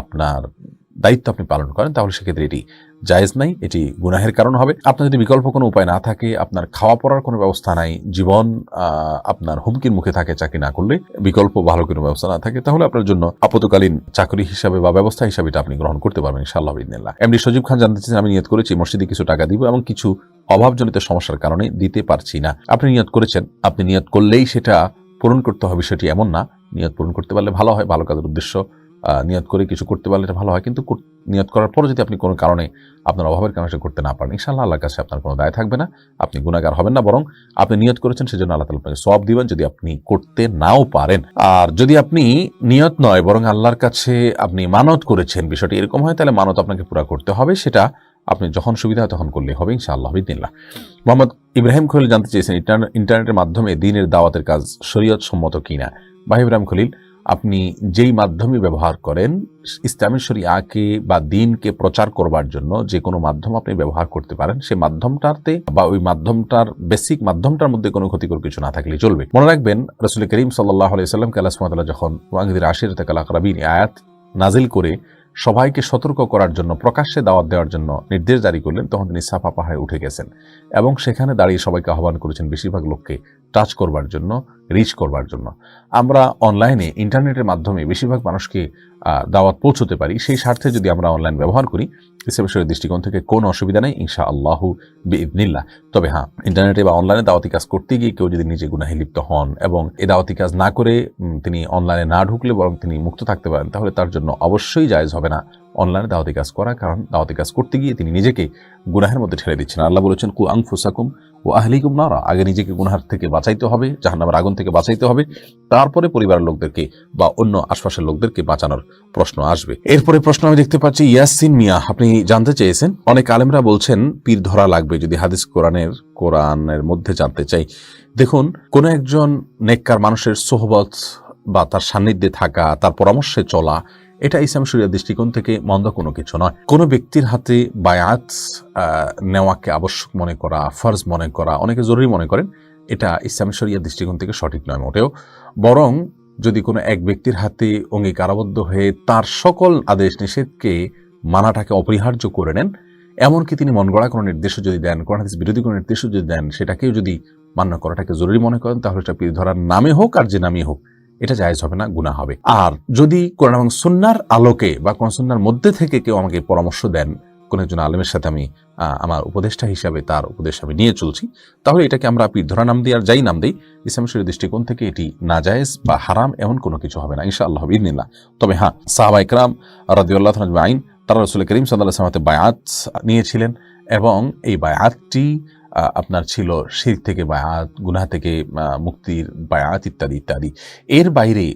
A: আপনার দায়িত্ব আপনি পালন করেন তাহলে সেক্ষেত্রে এটি জায়েজ নাই, এটি গুনাহের কারণ হবে। আপনার যদি বিকল্প কোনো উপায় না থাকে, আপনার খাওয়া পড়ার কোনো ব্যবস্থা নাই, জীবন আপনার হুমকির মুখে থাকে চাকরি না করলে, বিকল্প ভালো কোনো ব্যবস্থা না থাকে, তাহলে আপনার জন্য আপতকালীন চাকরি হিসাবে বা ব্যবস্থা হিসাবে এটা আপনি গ্রহণ করতে পারবেন ইনশাআল্লাহ বিইذনিল্লাহ। এমডি সজীব খান জানতে চাচ্ছেন আমি নিয়ত করেছি মসজিদে কিছু টাকা দিব এবং কিছু অভাবজনিত সমস্যার কারণে দিতে পারছি না। আপনি নিয়ত করেছেন, আপনি নিয়ত করলেই সেটা পূরণ করতে হবে সেটি এমন না। নিয়ত পূরণ করতে পারলে ভালো হয়, ভালো কাজের উদ্দেশ্য নিয়ত করে কিছু করতে পারলে এটা ভালো হয়, কিন্তু নিয়ত করার পর যদি আপনি কোনো কারণে আপনার অভাবের কারণে করতে না পারেন, ইনশাআল্লাহ আল্লাহর কাছে আপনার কোনো দায় থাকবে না, আপনি গুনাহগার হবেন না, বরং আপনি নিয়ত করেছেন সেজন্য আল্লাহ তাআলা আপনাকে সওয়াব দিবেন যদি আপনি করতে নাও পারেন। আর যদি আপনি নিয়ত নয় বরং আল্লাহর কাছে আপনি মানত করেছেন, বিষয়টি এরকম হয়, তাহলে মানত আপনাকে পুরা করতে হবে, সেটা আপনি যখন সুবিধা হয় তখন করলে হবে ইনশাআল্লাহ বিইذনিল্লাহ। মোহাম্মদ ইব্রাহিম খলিল জানতে চেয়েছেন ইন্টারনেটের মাধ্যমে দ্বীনের দাওয়াতের কাজ শরীয়ত সম্মত কিনা? ভাই ইব্রাহিম খলিল, আপনি যেই মাধ্যমে ব্যবহার করেন, ইসলামী শরিয়াকে বা দ্বীনকে প্রচার করবার জন্য যে কোনো মাধ্যম আপনি ব্যবহার করতে পারেন, সেই মাধ্যমটাতে বা ওই মাধ্যমটার বেসিক মাধ্যমটার মধ্যে কোনো ক্ষতিকর কিছু না থাকলে চলবে। মনে রাখবেন, রাসূল করিম সাল্লাল্লাহু আলাইহি ওয়াসাল্লামকে আল্লাহ সুবহানাহু ওয়া তাআলা যখন ওয়ানযির আশিরাতাকাল আকরাবিন আয়াত নাজিল করে সবাইকে সতর্ক করার জন্য, প্রকাশ্যে দাওয়াত দেওয়ার জন্য নির্দেশ জারি করলেন, তখন তিনি সাফা পাহাড়ে উঠে গেছেন এবং সেখানে দাঁড়িয়ে সবাইকে আহ্বান করেছেন বেশিরভাগ লোককে টাচ করবার জন্য, রিচ করবার জন্য। আমরা অনলাইনে ইন্টারনেটের মাধ্যমে বেশিরভাগ মানুষকে দাওয়াত পৌঁছতে পারি, সেই স্বার্থে যদি আমরা অনলাইন ব্যবহার করি, ইসলামী শরিয়ার দৃষ্টিকোণ থেকে কোনো অসুবিধা নেই ইনশাআল্লাহ বিইذনিল্লাহ। তবে হ্যাঁ, ইন্টারনেটে বা অনলাইনে দাওয়াতি কাজ করতে গিয়ে কেউ যদি নিজে গুনাহে লিপ্ত হন এবং এই দাওয়াতি কাজ না করে তিনি অনলাইনে না ঢুকলে বরং তিনি মুক্ত থাকতে পারেন, তাহলে তার জন্য অবশ্যই জায়েজ হবে না অনলাইনে দাওয়াতি কাজ করা, কারণ দাওয়াতি কাজ করতে গিয়ে তিনি নিজেকে গুনাহের মধ্যে ঠেলে দিচ্ছেন। আল্লাহ বলেছেন কু আনফুসাকুম ওয়া আহলিকুম নারা, আগে নিজেকে গুনাহের থেকে বাঁচাইতে হবে, জাহান্নামের আগুন থেকে বাঁচাইতে হবে, তারপরে পরিবারের লোকদেরকে বা অন্য আশপাশের লোকদেরকে বাঁচানোর প্রশ্ন আসবে। এরপরে প্রশ্ন আমি দেখতে পাচ্ছি ইয়াসিন মিয়া, আপনি জানতে চেয়েছেন অনেক আলেমরা বলছেন পীর ধরা লাগবে, যদি হাদিস কোরআনের মধ্যে জানতে চাই। দেখুন, কোন একজন নেককার মানুষের সোহবত বা তার সান্নিধ্যে থাকা, তার পরামর্শে চলা, এটা ইসলাম শরিয়ার দৃষ্টিকোণ থেকে মন্দ কোনো কিছু নয়। কোনো ব্যক্তির হাতে বায়াত নেওয়াকে আবশ্যক মনে করা, ফরজ মনে করা, অনেকে জরুরি মনে করেন, এটা ইসলাম শরিয়ার দৃষ্টিকোণ থেকে সঠিক নয় মোটেও। বরং যদি কোনো এক ব্যক্তির হাতে অঙ্গীকারাবদ্ধ হয়ে তার সকল আদেশ নিষেধকে মানাটাকে অপরিহার্য করে নেন, এমনকি তিনি মন গড়া কোনো নির্দেশও যদি দেন, কোরআন হাদিস বিরোধী কোনো নির্দেশও যদি দেন, সেটাকেও যদি মান্য করাটাকে জরুরি মনে করেন, তাহলে এটা পীর ধরার নামে হোক আর যে নামে হোক এটা জায়েজ হবে না, গুনাহ হবে। আর যদি কোরআন এবং সুন্নাহর আলোকে বা কোরআন সুন্নাহর মধ্যে থেকে কেউ আমাকে পরামর্শ দেন, কোন একজন আলেমের সাথে আমি আমার উপদেষ্টা হিসাবে তার উপদেশ আমি নিয়ে চলছি, তাহলে এটাকে আমরা পীর ধরা নাম দিই আর যাই নাম দিই, ইসলাম শরীয়তের দৃষ্টিকোণ থেকে এটি নাজায়েজ বা হারাম এমন কোনো কিছু হবে না ইনশাআল্লাহ বিইذনিল্লাহ। তবে হ্যাঁ, সাহাবা ইকরাম রাদিয়াল্লাহু তাআলা আজমাইন তারা রাসূল করিম সাল্লাল্লাহু আলাইহি ওয়াসাল্লামের বায়াত নিয়েছিলেন এবং এই বায়াতটি আপনার ছিল শিরক থেকে বায়াত, গুনাহ থেকে মুক্তির বায়াত ইত্যাদি ইত্যাদি। এর বাইরে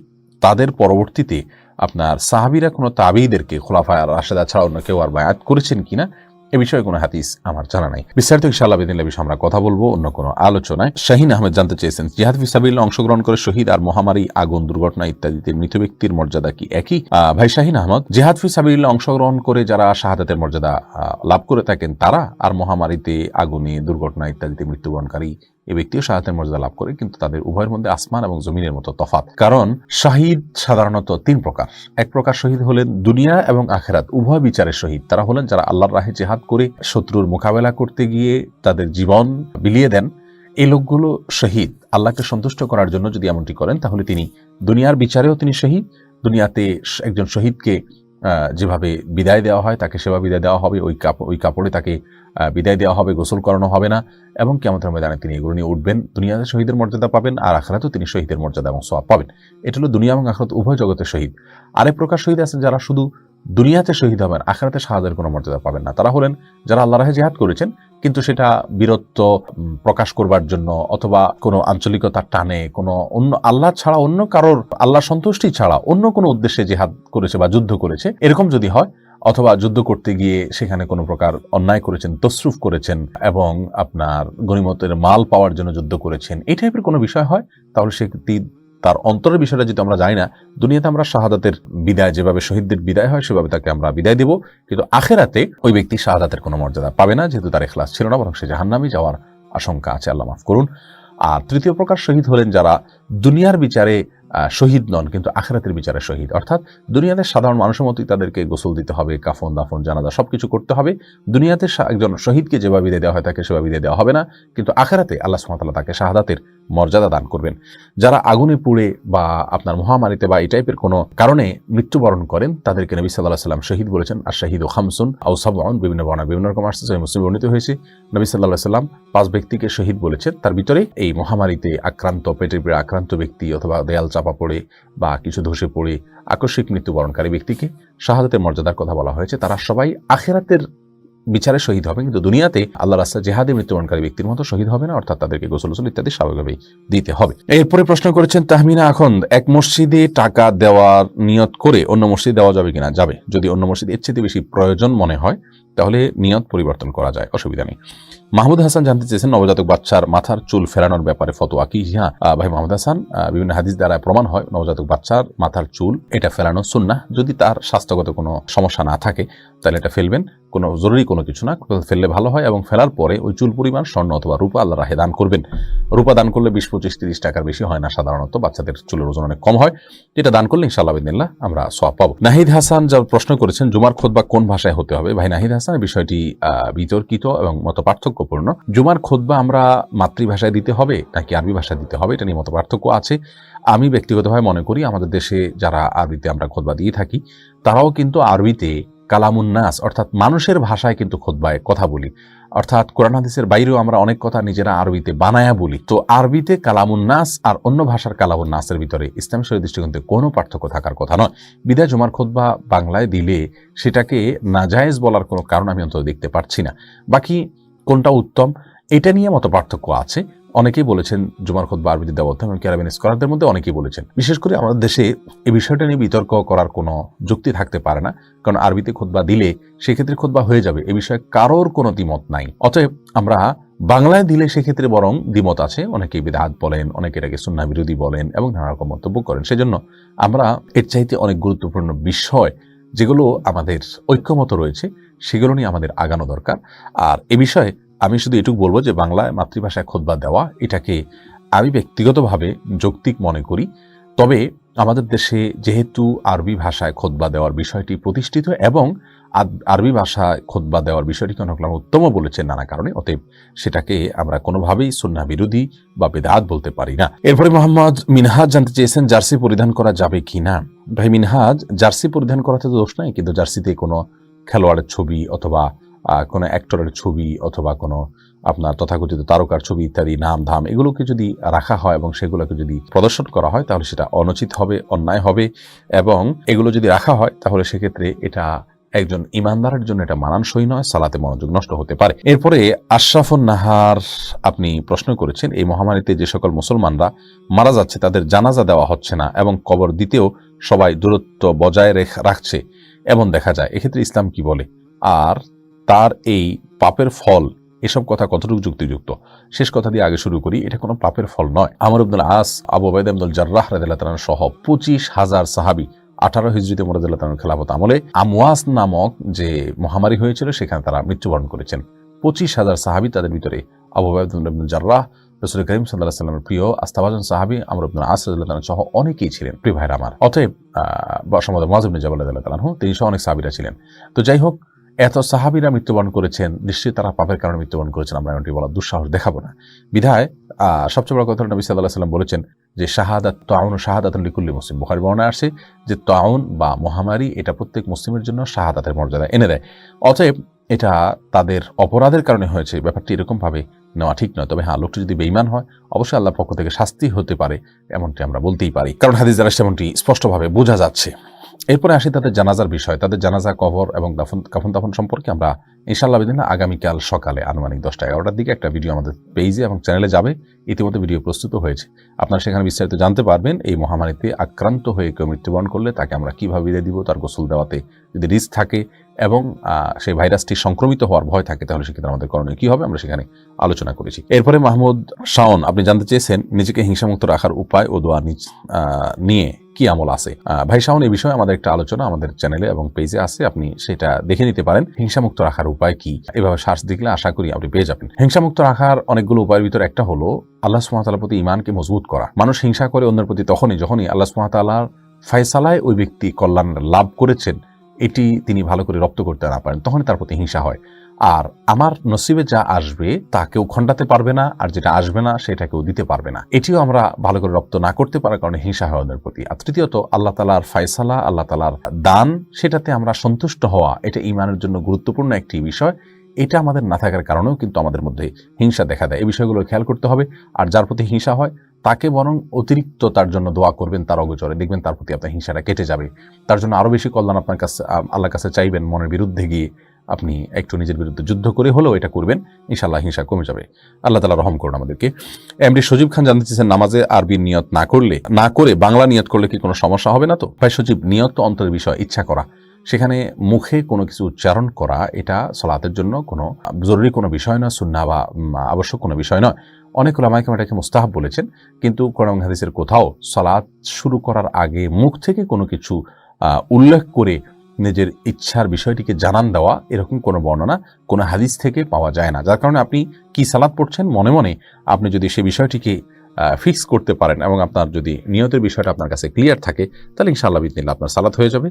A: তাদের পরবর্তীতে আপনার সাহাবীরা কোনো তাবেঈদেরকে খোলাফায়ে রাশেদা ছাড়া অন্য কেউ আর বায়াত করেছেন কিনা এ বিষয়ে কোনো হাদিস আমার জানা নাই। বিস্তারিত ইনশাআল্লাহ বিদিনিল্লাহ বিষয়ে আমরা কথা বলবো অন্য কোনো আলোচনায়। শাহীন আহমেদ জানতে চেয়েছেন, জিহাদ ফি সাবিলিল্লাহ অংশগ্রহণ করে শহীদ আর মহামারী, আগুন, দুর্ঘটনা ইত্যাদিতে মৃত ব্যক্তির মর্যাদা কি একই? ভাই শাহীন আহমদ, জিহাদ ফি সাবিলিল্লাহ অংশগ্রহণ করে যারা শাহাদাতের মর্যাদা লাভ করে থাকেন তারা আর মহামারীতে, আগুনে, দুর্ঘটনা ইত্যাদিতে মৃত্যুবরণকারী এই ব্যক্তিও শাহাদাতের মর্যাদা লাভ করে, কিন্তু তাদের উভয়ের মধ্যে আসমান এবং জমিনের মতো তফাৎ। কারণ শাহিদ সাধারণত তিন প্রকার। এক প্রকার শহীদ হলেন দুনিয়া এবং আখিরাত উভয় বিচারের শহীদ। তারা হলেন যারা আল্লাহর রাহে জিহাদ করে শত্রুর মোকাবেলা করতে গিয়ে তাদের জীবন বিলিয়ে দেন। এই লোকগুলো শহীদ। আল্লাহকে সন্তুষ্ট করার জন্য যদি এমনটি করেন তাহলে তিনি দুনিয়ার বিচারেও তিনি শহীদ। দুনিয়াতে একজন শহীদকে যেভাবে বিদায় দেওয়া হয় তাকে সেবা বিদায় দেওয়া হবে, ওই কাপড়ে তাকে বিদায় দেওয়া হবে, গোসল করানো হবে না, এবং কিয়ামতের ময়দানে তিনি এগুলো নিয়ে উঠবেন। দুনিয়াতে শহীদের মর্যাদা পাবেন আর আখিরাতেও তিনি শহীদের মর্যাদা এবং সওয়াব পাবেন। এটা হলো দুনিয়া এবং আখিরাত উভয় জগতের শহীদ। আরেক প্রকার শহীদ আছেন যারা শুধু দুনিয়াতে শহীদ হবেন, আখিরাতে শাহাদাতের কোনো মর্যাদা পাবেন না। তারা হলেন যারা আল্লাহর রাহে জিহাদ করেছেন কিন্তু সেটা বীরত্ব প্রকাশ করবার জন্য অথবা কোনো আঞ্চলিকতার টানে, কোনো অন্য আল্লাহ ছাড়া অন্য কারোর, আল্লাহ সন্তুষ্টি ছাড়া অন্য কোনো উদ্দেশ্যে জিহাদ করেছে বা যুদ্ধ করেছে, এরকম যদি হয়, অথবা যুদ্ধ করতে গিয়ে সেখানে কোনো প্রকার অন্যায় করেছেন, তসরুফ করেছেন এবং আপনার গনিমতের মাল পাওয়ার জন্য যুদ্ধ করেছেন, এই টাইপের কোনো বিষয় হয়, তাহলে সে তার অন্তরের বিষয়টা যেহেতু আমরা জানি না, দুনিয়াতে আমরা শাহাদাতের বিদায় যেভাবে শহীদদের বিদায় হয় সেভাবে তাকে আমরা বিদায় দেব, কিন্তু আখিরাতে ওই ব্যক্তি শাহাদাতের কোনো মর্যাদা পাবে না, যেহেতু তার ইখলাস ছিল না, বরং সে জাহান্নামে যাওয়ার আশঙ্কা আছে, আল্লাহ মাফ করুন। আর তৃতীয় প্রকার শহীদ হলেন যারা দুনিয়ার বিচারে শহীদ নন কিন্তু আখিরাতের বিচারে শহীদ। অর্থাৎ দুনিয়াতে সাধারণ মানুষের মতোই তাদেরকে গোসল দিতে হবে, কাফন দাফন জানাজা সবকিছু করতে হবে। দুনিয়াতে একজন শহীদকে যেভাবে বিদায় দেওয়া হয় তাকে সেভাবে বিদায় দেওয়া হবে না, কিন্তু আখিরাতে আল্লাহ সুবহানাহু ওয়া তাআলা তাকে শাহাদাতের মর্যাদা দান করবেন। যারা আগুনে পুড়ে বা আপনার মহামারীতে বা এই টাইপের কোনো কারণে মৃত্যুবরণ করেন তাদেরকে নবী সাল্লাল্লাহু আলাইহি ওয়াসাল্লাম শহীদ বলেছেন। আর শাহিদু খামসুন আও সাবউন, বিভিন্ন বর্ণনা বিভিন্ন রকম আসছে, সহিহ মুসলিমে বর্ণিত হয়েছে। নবী সাল্লাল্লাহু আলাইহি ওয়াসাল্লাম 5 ব্যক্তিকে শহীদ বলেছেন, তার ভিতরে এই মহামারীতে আক্রান্ত, পেটের পীড়া আক্রান্ত ব্যক্তি অথবা দেয়াল চাপা পড়ে বা কিছু ধসে পড়ে আকস্মিক মৃত্যুবরণকারী ব্যক্তিকে শাহাদাতের মর্যাদার কথা বলা হয়েছে। তারা সবাই আখিরাতের বিচারে শহীদ হবে, কিন্তু দুনিয়াতে আল্লাহর রাস্তায় জিহাদে মৃত্যুবরণকারী ব্যক্তির মতো শহীদ হবে না, অর্থাৎ তাদেরকে গোসল ইত্যাদি স্বাভাবিকভাবেই দিতে হবে। এরপরে প্রশ্ন করেছেন তাহমিনা আখন্দ, এক মসজিদে টাকা দেওয়ার নিয়ত করে অন্য মসজিদে দেওয়া যাবে কিনা? যাবে, যদি অন্য মসজিদে এর চেয়ে বেশি প্রয়োজন মনে হয় তাহলে নিয়ত পরিবর্তন করা যায়, অসুবিধা নেই। মাহমুদ হাসান জানতে চেয়েছেন নবজাতক বাচ্চার মাথার চুল ফেরানোর ব্যাপারে ফতোয়া কি? হ্যাঁ ভাই মাহমুদ হাসান, বিভিন্ন হাদিস দ্বারা প্রমাণ হয় নবজাতক বাচ্চার মাথার চুল এটা ফেরানো সুন্নাহ। যদি তার স্বাস্থ্যগত কোনো সমস্যা না থাকে তাহলে এটা ফেলবেন, কোনো জরুরি কোনো কিছু না, ফেললে ভালো হয়। এবং ফেলার পরে ওই চুল পরিমাণ স্বর্ণ অথবা রূপা আল্লাহর রাহে দান করবেন। রূপা দান করলে 20, 25, 30 টাকার বেশি হয় না, সাধারণত বাচ্চাদের চুলের ওজন অনেক কম হয়। এটা দান করলে ইনশাআল্লাহ বিদিনিল্লাহ আমরা সওয়াব পাবো। নাহিদ হাসান যা প্রশ্ন করেছেন জুমার খুতবা কোন ভাষায় হতে হবে? ভাই নাহিদ হাসান, বিষয়টি বিতর্কিত এবং মত পার্থক্যপূর্ণ। জুমার খুতবা আমরা মাতৃভাষায় দিতে হবে নাকি আরবি ভাষায় দিতে হবে, এটা নিয়ে মত পার্থক্য আছে। আমি ব্যক্তিগতভাবে মনে করি আমাদের দেশে যারা আরবিতে আমরা খুতবা দিয়ে থাকি তারাও কিন্তু আরবিতে কালামুন নাস অর্থাৎ মানুষের ভাষায় কিন্তু খুতবায় কথা বলি, অর্থাৎ কোরআন হাদিসের বাইরেও আমরা অনেক কথা নিজেরা আরবিতে বানায়া বলি। তো আরবিতে কালামুন নাস আর অন্য ভাষার কালামুন নাসের ভিতরে ইসলামী শরীয়ত দৃষ্টিকোণে কোনো পার্থক্য থাকার কথা নয়। বিদায় জুমার খুতবা বাংলায় দিলে সেটাকে নাজায়েজ বলার কোনো কারণ আমি অন্তত দেখতে পারছি না। বাকি কোনটা উত্তম এটা নিয়ে মত পার্থক্য আছে। অনেকেই বলেছেন জুমার খুতবা আরবিতে দেওয়া উত্তম, এবং আরবিয়ান স্কলারদের মধ্যে অনেকেই বলেছেন। বিশেষ করে আমাদের দেশে এই বিষয়টা নিয়ে বিতর্ক করার কোনো যুক্তি থাকতে পারে না, কারণ আরবিতে খুতবা দিলে সেক্ষেত্রে খুতবা হয়ে যাবে, এ বিষয়ে কারোর কোনো দ্বিমত নাই। অতএব আমরা বাংলায় দিলে সেক্ষেত্রে বরং দ্বিমত আছে, অনেকেই বিদআত বলেন, অনেকে এটাকে সুন্নাহ বিরোধী বলেন এবং নানা রকম মন্তব্য করেন। সেজন্য আমরা এর চাইতে অনেক গুরুত্বপূর্ণ বিষয় যেগুলো আমাদের ঐক্যমত রয়েছে সেগুলো নিয়ে আমাদের আগানো দরকার। আর এ বিষয়ে আমি শুধু এটুকু বলবো যে বাংলায় মাতৃভাষায় খুতবা দেওয়া এটাকে আমি ব্যক্তিগতভাবে যৌক্তিক মনে করি। তবে আমাদের দেশে যেহেতু আরবি ভাষায় খুতবা দেওয়ার বিষয়টি প্রতিষ্ঠিত এবং আরবি ভাষায় খুতবা দেওয়ার বিষয়টিকে অনেক উত্তম বলেছেন নানা কারণে, অতএব সেটাকে আমরা কোনোভাবেই সুন্নাহ বিরোধী বা বিদআত বলতে পারি না। এরপরে মোহাম্মদ মিনহাজ জানতে চেয়েছেন জার্সি পরিধান করা যাবে কি না? ভাই মিনহাজ, জার্সি পরিধান করাতে তো দোষ নাই, কিন্তু জার্সিতে কোনো খেলোয়াড়ের ছবি অথবা কোনো অ্যাক্টরের ছবি অথবা কোনো আপনার তথাকথিত তারকার ছবি ইত্যাদি নাম ধাম এগুলোকে যদি রাখা হয় এবং সেগুলোকে যদি প্রদর্শন করা হয় তাহলে সেটা অনুচিত হবে, অন্যায় হবে। এবং এগুলো যদি রাখা হয় তাহলে সেক্ষেত্রে এটা একজন ইমানদারের জন্য এটা মানানসই নয়, সালাতে মনোযোগ নষ্ট হতে পারে। এরপরে আশরাফুন নাহার আপনি প্রশ্ন করেছেন, এই মহামারীতে যে সকল মুসলমানরা মারা যাচ্ছে তাদের জানাজা দেওয়া হচ্ছে না এবং কবর দিতেও সবাই দূরত্ব বজায় রাখছে এমন দেখা যায়, এক্ষেত্রে ইসলাম কি বলে, আর তার এই পাপের ফল, এসব কথা কতটুকু যুক্তিযুক্ত? শেষ কথা দিয়ে আগে শুরু করি। এটা কোনো পাপের ফল নয়। আমর ইবনুল আস, আবু উবাইদা ইবনুল জাররাহ রাদিয়াল্লাহু তাআলা সহ 25,000 সাহাবী 18 হিজরিতে রাদিয়াল্লাহু তাআলার খেলাফত আমলে আমওয়াস নামক যে মহামারী হয়েছিল সেখানে তারা মৃত্যুবরণ করেছেন। 25,000 সাহাবী, তাদের ভিতরে আবু উবাইদা ইবনুল জাররাহ, রাসূল করিম সাল্লাল্লাহু আলাইহি ওয়াসাল্লামের প্রিয় আস্থাভাজন সাহাবী আমর ইবনুল আস রাদিয়াল্লাহু তাআলা সহ অনেকেই ছিলেন। প্রিয় ভাইরা আমার, অতএব সম্ভবত মুআয ইবনে জাবাল রাদিয়াল্লাহু তাআলা তিনি সহ অনেক সাহাবীরা ছিলেন। তো যাই হোক, এত সাহাবীরা মৃত্যুবরণ করেছেন, নিশ্চয়ই তারা পাপের কারণে মৃত্যুবরণ করেছেন, আমরা এমনটি বলার দুঃসাহস দেখাবো না। বিধায় সবচেয়ে বড় কথা নবী সাল্লাল্লাহু আলাইহি ওয়াসাল্লাম বলেছেন যে শাহাদাত তাউন শাহাদাতুন লিকুল্লি মুসলিম। বুখারী বর্ণনায় আসে যে তাউন বা মহামারী এটা প্রত্যেক মুসলিমের জন্য শাহাদাতের মর্যাদা এনে দেয়। অতএব এটা তাদের অপরাধের কারণে হয়েছে, ব্যাপারটি এরকম ভাবে নেওয়া ঠিক নয়। তবে হ্যাঁ, লোকটি যদি বেঈমান হয় অবশ্যই আল্লাহর পক্ষ থেকে শাস্তি হতে পারে, এমনটি আমরা বলতেই পারি, কারণ হাদিস দ্বারা সেমনটি স্পষ্টভাবে বোঝা যাচ্ছে। এরপরে আসি তাদের জানাজার বিষয়। তাদের জানাজা, কবর এবং কাফন দাফন সম্পর্কে আমরা ইনশাআল্লাহ বিদিনা আগামীকাল সকালে আনুমানিক 10টা-11টার দিকে একটা ভিডিও আমাদের পেজে এবং চ্যানেলে যাবে। ইতিমধ্যে ভিডিও প্রস্তুত হয়েছে, আপনারা সেখানে বিস্তারিত জানতে পারবেন। এই মহামারীতে আক্রান্ত হয়ে কেউ মৃত্যুবরণ করলে তাকে আমরা কিভাবে বিদায় দিব, তার গোসল দেওয়াতে যদি রিস্ক থাকে এবং সেই ভাইরাসটি সংক্রমিত হওয়ার ভয় থাকে তাহলে সেক্ষেত্রে আমাদের করণীয় কি হবে আমরা সেখানে আলোচনা করেছি। এরপরে মাহমুদ শাওন আপনি জানতে চেয়েছেন নিজেকে হিংসামুক্ত রাখার উপায় ও দোয়া নিয়ে কি আমল আছে। ভাই শাওন, এই বিষয়ে আমাদের একটা আলোচনা আমাদের চ্যানেলে এবং পেজে আছে, আপনি সেটা দেখে নিতে পারেন। হিংসামুক্ত রাখার উপায় কি, এভাবে সার্চ দিলে আশা করি আপনি পেয়ে যাবেন। হিংসামুক্ত রাখার অনেকগুলো উপায়ের ভিতরে একটা হলো আল্লাহ সুবহানাহু ওয়া তাআলার প্রতি ঈমানকে মজবুত করা। মানুষ হিংসা করে অন্যের প্রতি যখনই আল্লাহ সুবহানাহু ওয়া তাআলার ফয়সালায় ওই ব্যক্তি কল্যাণ লাভ করেছেন এটি তিনি ভালো করে রপ্ত করতে না পারেন, তখনই তার প্রতি হিংসা হয়। আর আমার নসিবে যা আসবে তা কেউ খণ্ডাতে পারবে না, আর যেটা আসবে না সেটা কেউ দিতে পারবে না, এটিও আমরা ভালো করে রপ্ত না করতে পারার কারণে হিংসা হয় ওদের প্রতি। আর তৃতীয়ত আল্লাহ তাআলার ফয়সালা, আল্লাহ তাআলার দান, সেটাতে আমরা সন্তুষ্ট হওয়া, এটা ঈমানের জন্য গুরুত্বপূর্ণ একটি বিষয়। এটা আমাদের না থাকার কারণেও কিন্তু আমাদের মধ্যে হিংসা দেখা দেয়। এই বিষয়গুলো খেয়াল করতে হবে। আর যার প্রতি হিংসা হয় তাকে বরং অতিরিক্ত তার জন্য দোয়া করবেন, তার অগোচরে দেখবেন তার প্রতি আপনার হিংসাটা কেটে যাবে। তার জন্য আরো বেশি কল্যাণ আপনার কাছে আল্লাহর কাছে চাইবেন, মনের বিরুদ্ধে গিয়ে আপনি একটু নিজের বিরুদ্ধে যুদ্ধ করে হলেও এটা করবেন, ইনশাআল্লাহ হিংসা কমে যাবে। আল্লাহ তাআলা রহম করুন আমাদেরকে। এমডি সজীব খান জানতে চেয়েছেন নামাজে আরবি নিয়ত না করে বাংলা নিয়ত করলে কি কোনো সমস্যা হবে না? তো ভাই সজীব, নিয়ত তো অন্তরের বিষয়, ইচ্ছা করা, সেখানে মুখে কোনো কিছু উচ্চারণ করা এটা সালাতের জন্য কোনো জরুরি কোনো বিষয় নয়, সুন্নাহ বা আবশ্যক কোনো বিষয় নয়। অনেক উলামায়ে কেরাম এটাকে মুস্তাহাব বলেছেন, কিন্তু কোরআন হাদিসের কোথাও সালাত শুরু করার আগে মুখ থেকে কোনো কিছু উল্লেখ করে নিজের ইচ্ছার বিষয়টিকে জানান দেওয়া এরকম কোনো বর্ণনা কোনো হাদিস থেকে পাওয়া যায় না। যার কারণে আপনি কি সালাত পড়ছেন মনে মনে আপনি যদি সেই বিষয়টিকে ফিক্স করতে পারেন এবং আপনার যদি নিয়তের বিষয়টা আপনার কাছে ক্লিয়ার থাকে তাহলে ইনশাআল্লাহ বিদিনিল্লাহ আপনার সালাত হয়ে যাবে।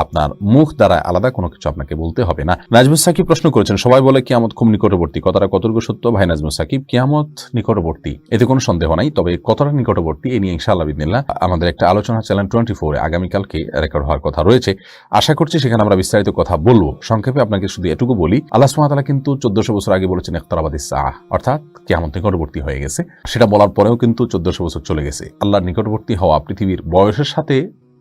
A: আপনার মুখ দ্বারা আলাদা কোনো কিছু আপনাকে বলতে হবে না। নাজমুস সাকিব প্রশ্ন করেছেন, সবাই বলে কিয়ামত খুব নিকটবর্তী, কথাটা কতটুকু সত্য? ভাই নাজমুস সাকিব, কিয়ামত নিকটবর্তী এতে কোনো সন্দেহ নাই, তবে কতটা নিকটবর্তী এ নিয়ে ইনশাআল্লাহ বিদিনিল্লাহ আমাদের একটা আলোচনা চ্যানেল 24 আগামীকালকে রেকর্ড হওয়ার কথা রয়েছে। আশা করছি সেখানে আমরা বিস্তারিত কথা বলবো। সংক্ষেপে আপনাকে শুধু এটুকু বলি, আল্লাহ সুবহানাহু ওয়া তাআলা কিন্তু 1400 বছর আগে বলেছেন ইকতারাবাতিস সাআহ, অর্থাৎ কিয়ামত নিকটবর্তী হয়ে গেছে। সেটা বলার পরেও কিন্তু 1400 বছর চলে গেছে। আল্লাহর নিকটবর্তী হওয়া পৃথিবীর বয়সের সাথে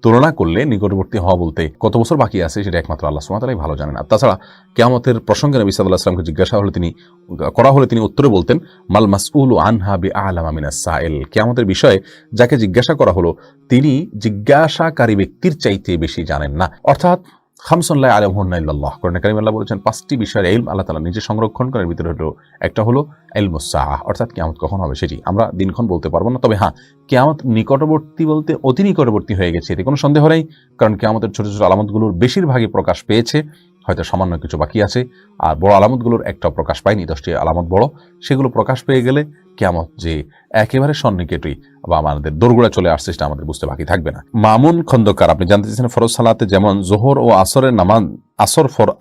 A: তুলনা করলে নিকটবর্তী হওয়া বলতে কত বছর বাকি আছে সেটা একমাত্র আল্লাহ সুবহানাহু ওয়া তাআলাই ভালো জানেন। তাছাড়া কিয়ামতের প্রসঙ্গে নবী সাল্লাল্লাহু আলাইহি ওয়াসাল্লামকে জিজ্ঞাসা হলে তিনি উত্তরে বলতেন মাল মাসউলু আনহা বিআলামা মিনাস সাইল। কিয়ামতের বিষয়ে যাকে জিজ্ঞাসা করা হলো তিনি জিজ্ঞাসাকারী ব্যক্তির চাইতে বেশি জানেন না। অর্থাৎ খামসুন লা ইয়ালামুহুন্না ইল্লাল্লাহ, কোরআনে কারীমে আল্লাহ বলেছেন 5টি বিষয়ের ইলম আল্লাহ তাআলা নিজে সংরক্ষণ করার ভিতরে হলো একটা হলো ইলমুস সাআহ, অর্থাৎ কিয়ামত কখন হবে সেটি আমরা দিনক্ষণ বলতে পারবো না। তবে হ্যাঁ, কিয়ামত নিকটবর্তী বলতে অতি নিকটবর্তী হয়ে গেছে এতে কোনো সন্দেহ নেই, কারণ কিয়ামতের ছোট ছোট আলামতগুলোর বেশিরভাগই প্রকাশ পেয়েছে, হয়তো সামান্য কিছু বাকি আছে। আর বড় আলামতগুলোর একটা প্রকাশ পায়নি, 10টি আলামত বড়, সেগুলো প্রকাশ পেয়ে গেলে কিয়ামত যে একেবারে সন্নিকটই বা আমাদের দোরগোড়া চলে আসছে সেটা আমাদের বুঝতে বাকি থাকবে না। মামুন খন্দকার আপনি জানতে চাইছেন ফরজ সালাতে যেমন জোহর ও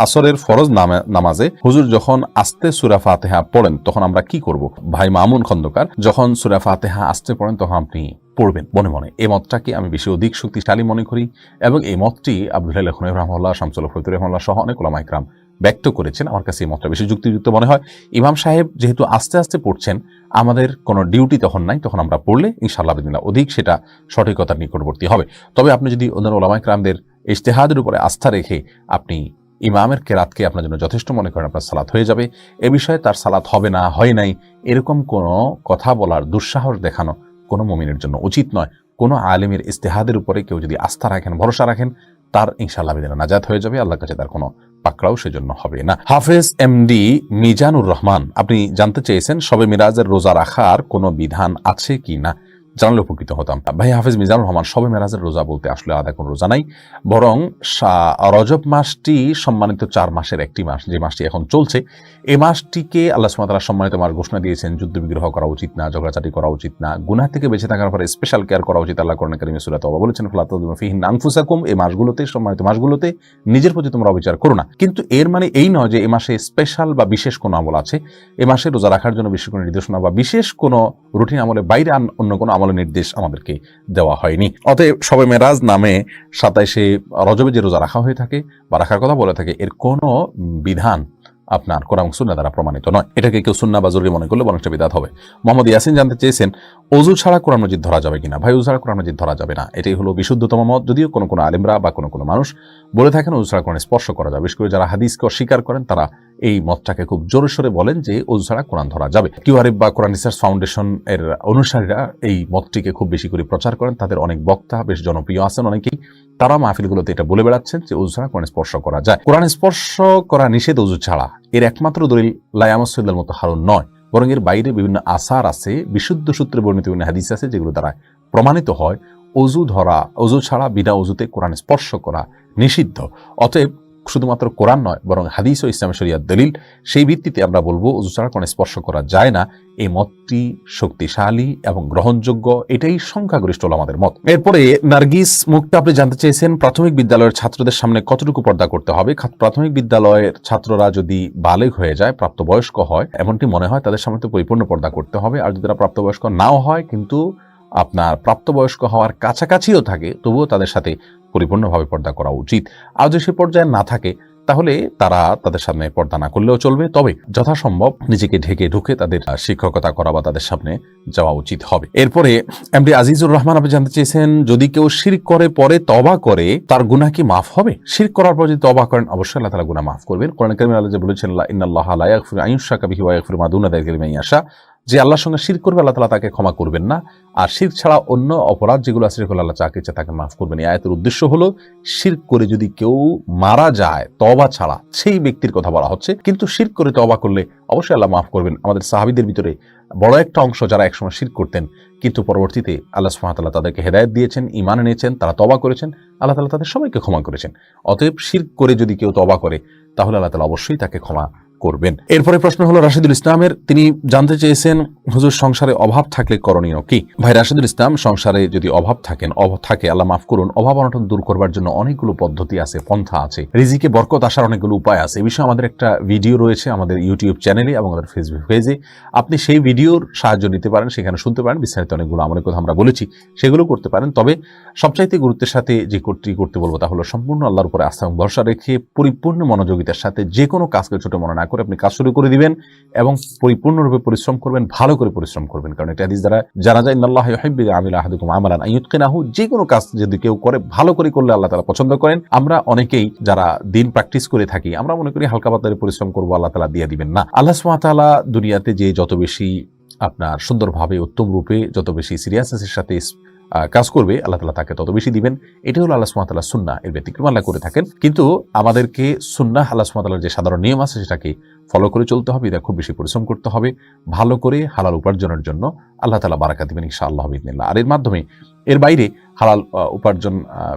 A: আসরের ফরজ নামাজে হুজুর যখন আস্তে সূরা ফাতিহা পড়েন তখন আমরা কি করব? ভাই মামুন খন্দকার, যখন সূরা ফাতিহা আস্তে পড়েন তখন আপনি পড়বেন মনে মনে। এই মতটাকে আমি বেশি অধিক শক্তিশালী মনে করি এবং এই মতটি আব্দুল্লাহ লখনবী রাহিমাহুল্লাহ, শামসুল ফরিদ রাহিমাহুল্লাহ সহ অনেক উলামায়ে কেরাম ব্যক্ত করেছেন। আমার কাছে এই মতটা বেশি যুক্তিযুক্ত মনে হয়। ইমাম সাহেব যেহেতু আস্তে আস্তে পড়ছেন, আমাদের কোনো ডিউটি তখন নাই, তখন আমরা পড়লে ইনশাআল্লাহ বিদিনিল্লাহ অধিক সেটা সঠিকতার নিকটবর্তী হবে। তবে আপনি যদি অন্যান্য উলামায়ে কেরামদের ইজতিহাদের উপরে আস্থা রেখে আপনি ইমামের কেরাতকে আপনার জন্য যথেষ্ট মনে করেন, আপনার সালাত হয়ে যাবে। এ বিষয়ে তার সালাত হবে না, হয় নাই, এরকম কোনো কথা বলার দুঃসাহস দেখানো কোনো মুমিনের জন্য উচিত নয়। কোনো আলেমের ইস্তেহাদের উপরে কেউ যদি আস্থা রাখেন, ভরসা রাখেন, তার ইনশাআল্লাহ বিদিনা নাজাত হয়ে যাবে, আল্লাহর কাছে তার কোনো পাকড়াও সেজন্য হবে না। হাফেজ এমডি মিজানুর রহমান, আপনি জানতে চেয়েছেন শবে মিরাজের রোজা রাখার কোনো বিধান আছে কি না, জানলে উপকৃত হতাম। ভাই হাফেজ মিজানুর রহমান, শবে মেরাজের রোজা বলতে আসলে আলাদা কোনো রোজা নাই, বরং রজব মাসটি সম্মানিত 4 মাসের একটি মাস, যে মাসটি এখন চলছে। এই মাসটিকে আল্লাহ সুবহানাহু ওয়া তাআলা সম্মানিত মাস ঘোষণা দিয়েছেন। যুদ্ধ বিগ্রহ করা উচিত না, ঝগড়াঝাটি করা উচিত না, গুনাহ থেকে বেঁচে থাকার পরে স্পেশাল কেয়ার করা উচিত। আল্লাহ কোরআন কারীমে সূরা তাওবা বলেছেন, ফালা তাযলিমু ফীহিন্না আনফুসাকুম, এই মাসগুলোতে, সম্মানিত মাসগুলোতে নিজের প্রতি তোমরা অবিচার করো না। কিন্তু এর মানে এই নয় যে এই মাসে স্পেশাল বা বিশেষ কোনো আমল আছে। এই মাসে রোজা রাখার জন্য বিশেষ কোনো নির্দেশনা বা বিশেষ কোনো রুটিন আমলে বাইরে অন্য কোনো আমলের নির্দেশ আমাদেরকে দেওয়া হয়নি। অতএব শবে মেরাজ নামে 27শে রজবে যে রোজা রাখা হয়ে থাকে বা রাখার কথা বলে থাকে, এর কোনো বিধান আপনার কোরআন সুন্নাহ দ্বারা প্রমাণিত নয়। এটাকে কেউ সুন্নাহ বা জরুরি মনে করলে বরং একটা বিদআত হবে। মোহাম্মদ ইয়াসিন জানতে চেয়েছেন ওযু ছাড়া কোরআন মাজিদ ধরা যাবে কিনা। ভাই, ওযু ছাড়া কোরআন মাজিদ ধরা যাবে না, এটাই হলো বিশুদ্ধতম মত। যদিও কোনো কোনো আলেমরা বা কোনো কোনো মানুষ বলে থাকেন ওযু ছাড়া কোরআন স্পর্শ করা যাবে। বিশেষ করে যারা হাদিসকে অস্বীকার করেন তারা এই মতটাকে খুব জোরে সোরে বলেন যে ওযু ছাড়া কোরআন ধরা যাবে। কিউআরএফ বা কোরআন রিসার্চ ফাউন্ডেশন এর অনুসারীরা এই মতটিকে খুব বেশি করে প্রচার করেন। তাদের অনেক বক্তা বেশ জনপ্রিয় আছেন অনেকেই, তারা মাহফিলগুলোতে এটা বলে বেড়াচ্ছেন যে ওযু ছাড়া কোরআন স্পর্শ করা যায়। কোরআন স্পর্শ করা নিষেধ ওযু ছাড়া, এর একমাত্র দলিল লা ইয়ামাসসুল মুতাহহারুন নয়, বরং এর বাইরে বিভিন্ন আসার আছে, বিশুদ্ধ সূত্রে বর্ণিত বিভিন্ন হাদিস আছে, যেগুলো দ্বারা প্রমাণিত হয় ওযু ছাড়া বিনা ওযুতে কোরআন স্পর্শ করা নিষিদ্ধ। অতএব শুধুমাত্র কোরআন নয়, বরং হাদিস ও ইসলামের শরিয়াত দলিল, সেই ভিত্তিতে আমরা বলবো ওযু ছাড়া কোরআন স্পর্শ করা যায় না। এই মতটি শক্তিশালী এবং গ্রহণযোগ্য, এটাই সংখ্যাগরিষ্ঠ ওলামাদের মত। এরপরে নার্গিস মুক্তা, আপনি জানতে চেয়েছেন প্রাথমিক বিদ্যালয়ের ছাত্রদের সামনে কতটুকু পর্দা করতে হবে। প্রাথমিক বিদ্যালয়ের ছাত্ররা যদি বালেগ হয়ে যায়, প্রাপ্তবয়স্ক হয়, এমনটি মনে হয়, তাদের সামনে তো পরিপূর্ণ পর্দা করতে হবে। আর যদি তারা প্রাপ্তবয়স্ক নাও হয়, কিন্তু আপনার প্রাপ্তবয়স্ক হওয়ার কাছাকাছিও থাকে, তবুও তাদের সাথে পরিপূর্ণভাবে পর্দা করা উচিত। আর যদি সে পর্যায়ে না থাকে, তাহলে তারা তাদের সামনে পর্দা না করলেও চলবে, তবে যথাসম্ভব নিজেকে ঢেকে ঢুকে তাদের শিক্ষকতা করা বা তাদের সামনে যাওয়া উচিত হবে। এরপরে এমডি আজিজুর রহমান, আপনি জানতে চেয়েছেন যদি কেউ শিরক করে পরে তওবা করে, তার গুনাহ কি মাফ হবে? শিরক করার পর যদি তওবা করেন, অবশ্যই আল্লাহ তাআলা গুনাহ মাফ করবেন। কোরআন কারীমে আল্লাহ যে বলেছেন, ইন্নাল্লাহা লা ইয়াগফিরু আন ইউশরাকা বিহি ওয়া ইয়াগফিরু মা দুনা যালিকা লিমান ইয়াশা, যে আল্লাহর সঙ্গে শিরক করবে আল্লাহ তাআলা তাকে ক্ষমা করবেন না, আর শিরক ছাড়া অন্য অপরাধ যেগুলো আছে সেগুলো আল্লাহ যাকে ইচ্ছা তাকে মাফ করবেন। এই আয়াতের উদ্দেশ্য হলো শিরক করে যদি কেউ মারা যায় তওবা ছাড়া, সেই ব্যক্তির কথা বলা হচ্ছে। কিন্তু শিরক করে তওবা করলে অবশ্যই আল্লাহ মাফ করবেন। আমাদের সাহাবীদের ভিতরে বড় একটা অংশ যারা একসময় শিরক করতেন, কিন্তু পরবর্তীতে আল্লাহ সুবহানাহু ওয়া তাআলা তাদেরকে হেদায়েত দিয়েছেন, ঈমান এনেছেন, তারা তওবা করেছেন, আল্লাহ তাআলা তাদের সবাইকে ক্ষমা করেছেন। অতএব শিরক করে যদি কেউ তওবা করে, তাহলে আল্লাহ তাআলা অবশ্যই তাকে ক্ষমা করবেন। এরপরে প্রশ্ন হলো রাশিদুল ইসলামের, তিনি জানতে চেয়েছেন হুজুর সংসারে অভাব থাকলে করণীয় কি? ভাই রাশিদুল ইসলাম, সংসারে যদি অভাব থাকে, আল্লাহ মাফ করুন, অভাব অনটন দূর করবার জন্য অনেকগুলো পদ্ধতি আছে, পন্থা আছে, রিজিকে বরকত আসার অনেকগুলো উপায় আছে। এই বিষয়ে আমাদের একটা ভিডিও রয়েছে আমাদের ইউটিউব চ্যানেলে এবং আমাদের ফেসবুক পেজে, আপনি সেই ভিডিওর সাহায্য নিতে পারেন, সেখানে শুনতে পারেন, বিস্তারিত অনেকগুলো আমলের কথা আমরা বলেছি, সেগুলো করতে পারেন। তবে সবচাইতে গুরুত্বের সাথে যে করতে বলবো তা হলো সম্পূর্ণ আল্লাহর উপরে আস্থা এবং ভরসা রেখে পরিপূর্ণ মনোযোগিতার সাথে যে কোনো কাজকে ছোট মনে না করে আপনি কাজ শুরু করে দিবেন এবং পরিপূর্ণরূপে পরিশ্রম করবেন, ভালো করে পরিশ্রম করবেন। কারণ এটা হাদিস দ্বারা জানা যায়, ইন্নাল্লাহা ইউহিব্বু আমিলা আহাদুকুম আমালান আইয়ুতকিনাহু, যে কোনো কাজ যদি কেউ করে ভালো করে করলে আল্লাহ তাআলা পছন্দ করেন। আমরা অনেকেই যারা দিন প্র্যাকটিস করে থাকি, আমরা মনে করি হালকা পাতলা পরিশ্রম করবো, আল্লাহ তাআলা দিয়ে দিবেন না। আল্লাহ সুবহানাহু ওয়া তাআলা দুনিয়াতে যে যত বেশি আপনার সুন্দরভাবে, উত্তম রূপে, যত বেশি সিরিয়াসনেসের সাথে কাজ করবে, আল্লাহ তাআলা তাকে তত বেশি দিবেন। এটাই হলো আল্লাহ সুবহানাহু ওয়া তাআলার সুন্নাহ, এর ব্যতিক্রম আল্লাহ করে থাকেন। কিন্তু আমাদেরকে সুন্নাহ, আল্লাহ সুবহানাহু ওয়া তাআলার যে সাধারণ নিয়ম আছে সেটাকে ফলো করে চলতে হবে। এটা খুব বেশি পরিশ্রম করতে হবে, ভালো করে হালাল উপার্জনের জন্য আল্লাহ তাআলা বারাকাত দিবেন ইনশাআল্লাহ বিইذনিল্লাহ। আর এর মাধ্যমে, এর বাইরে হালাল উপার্জন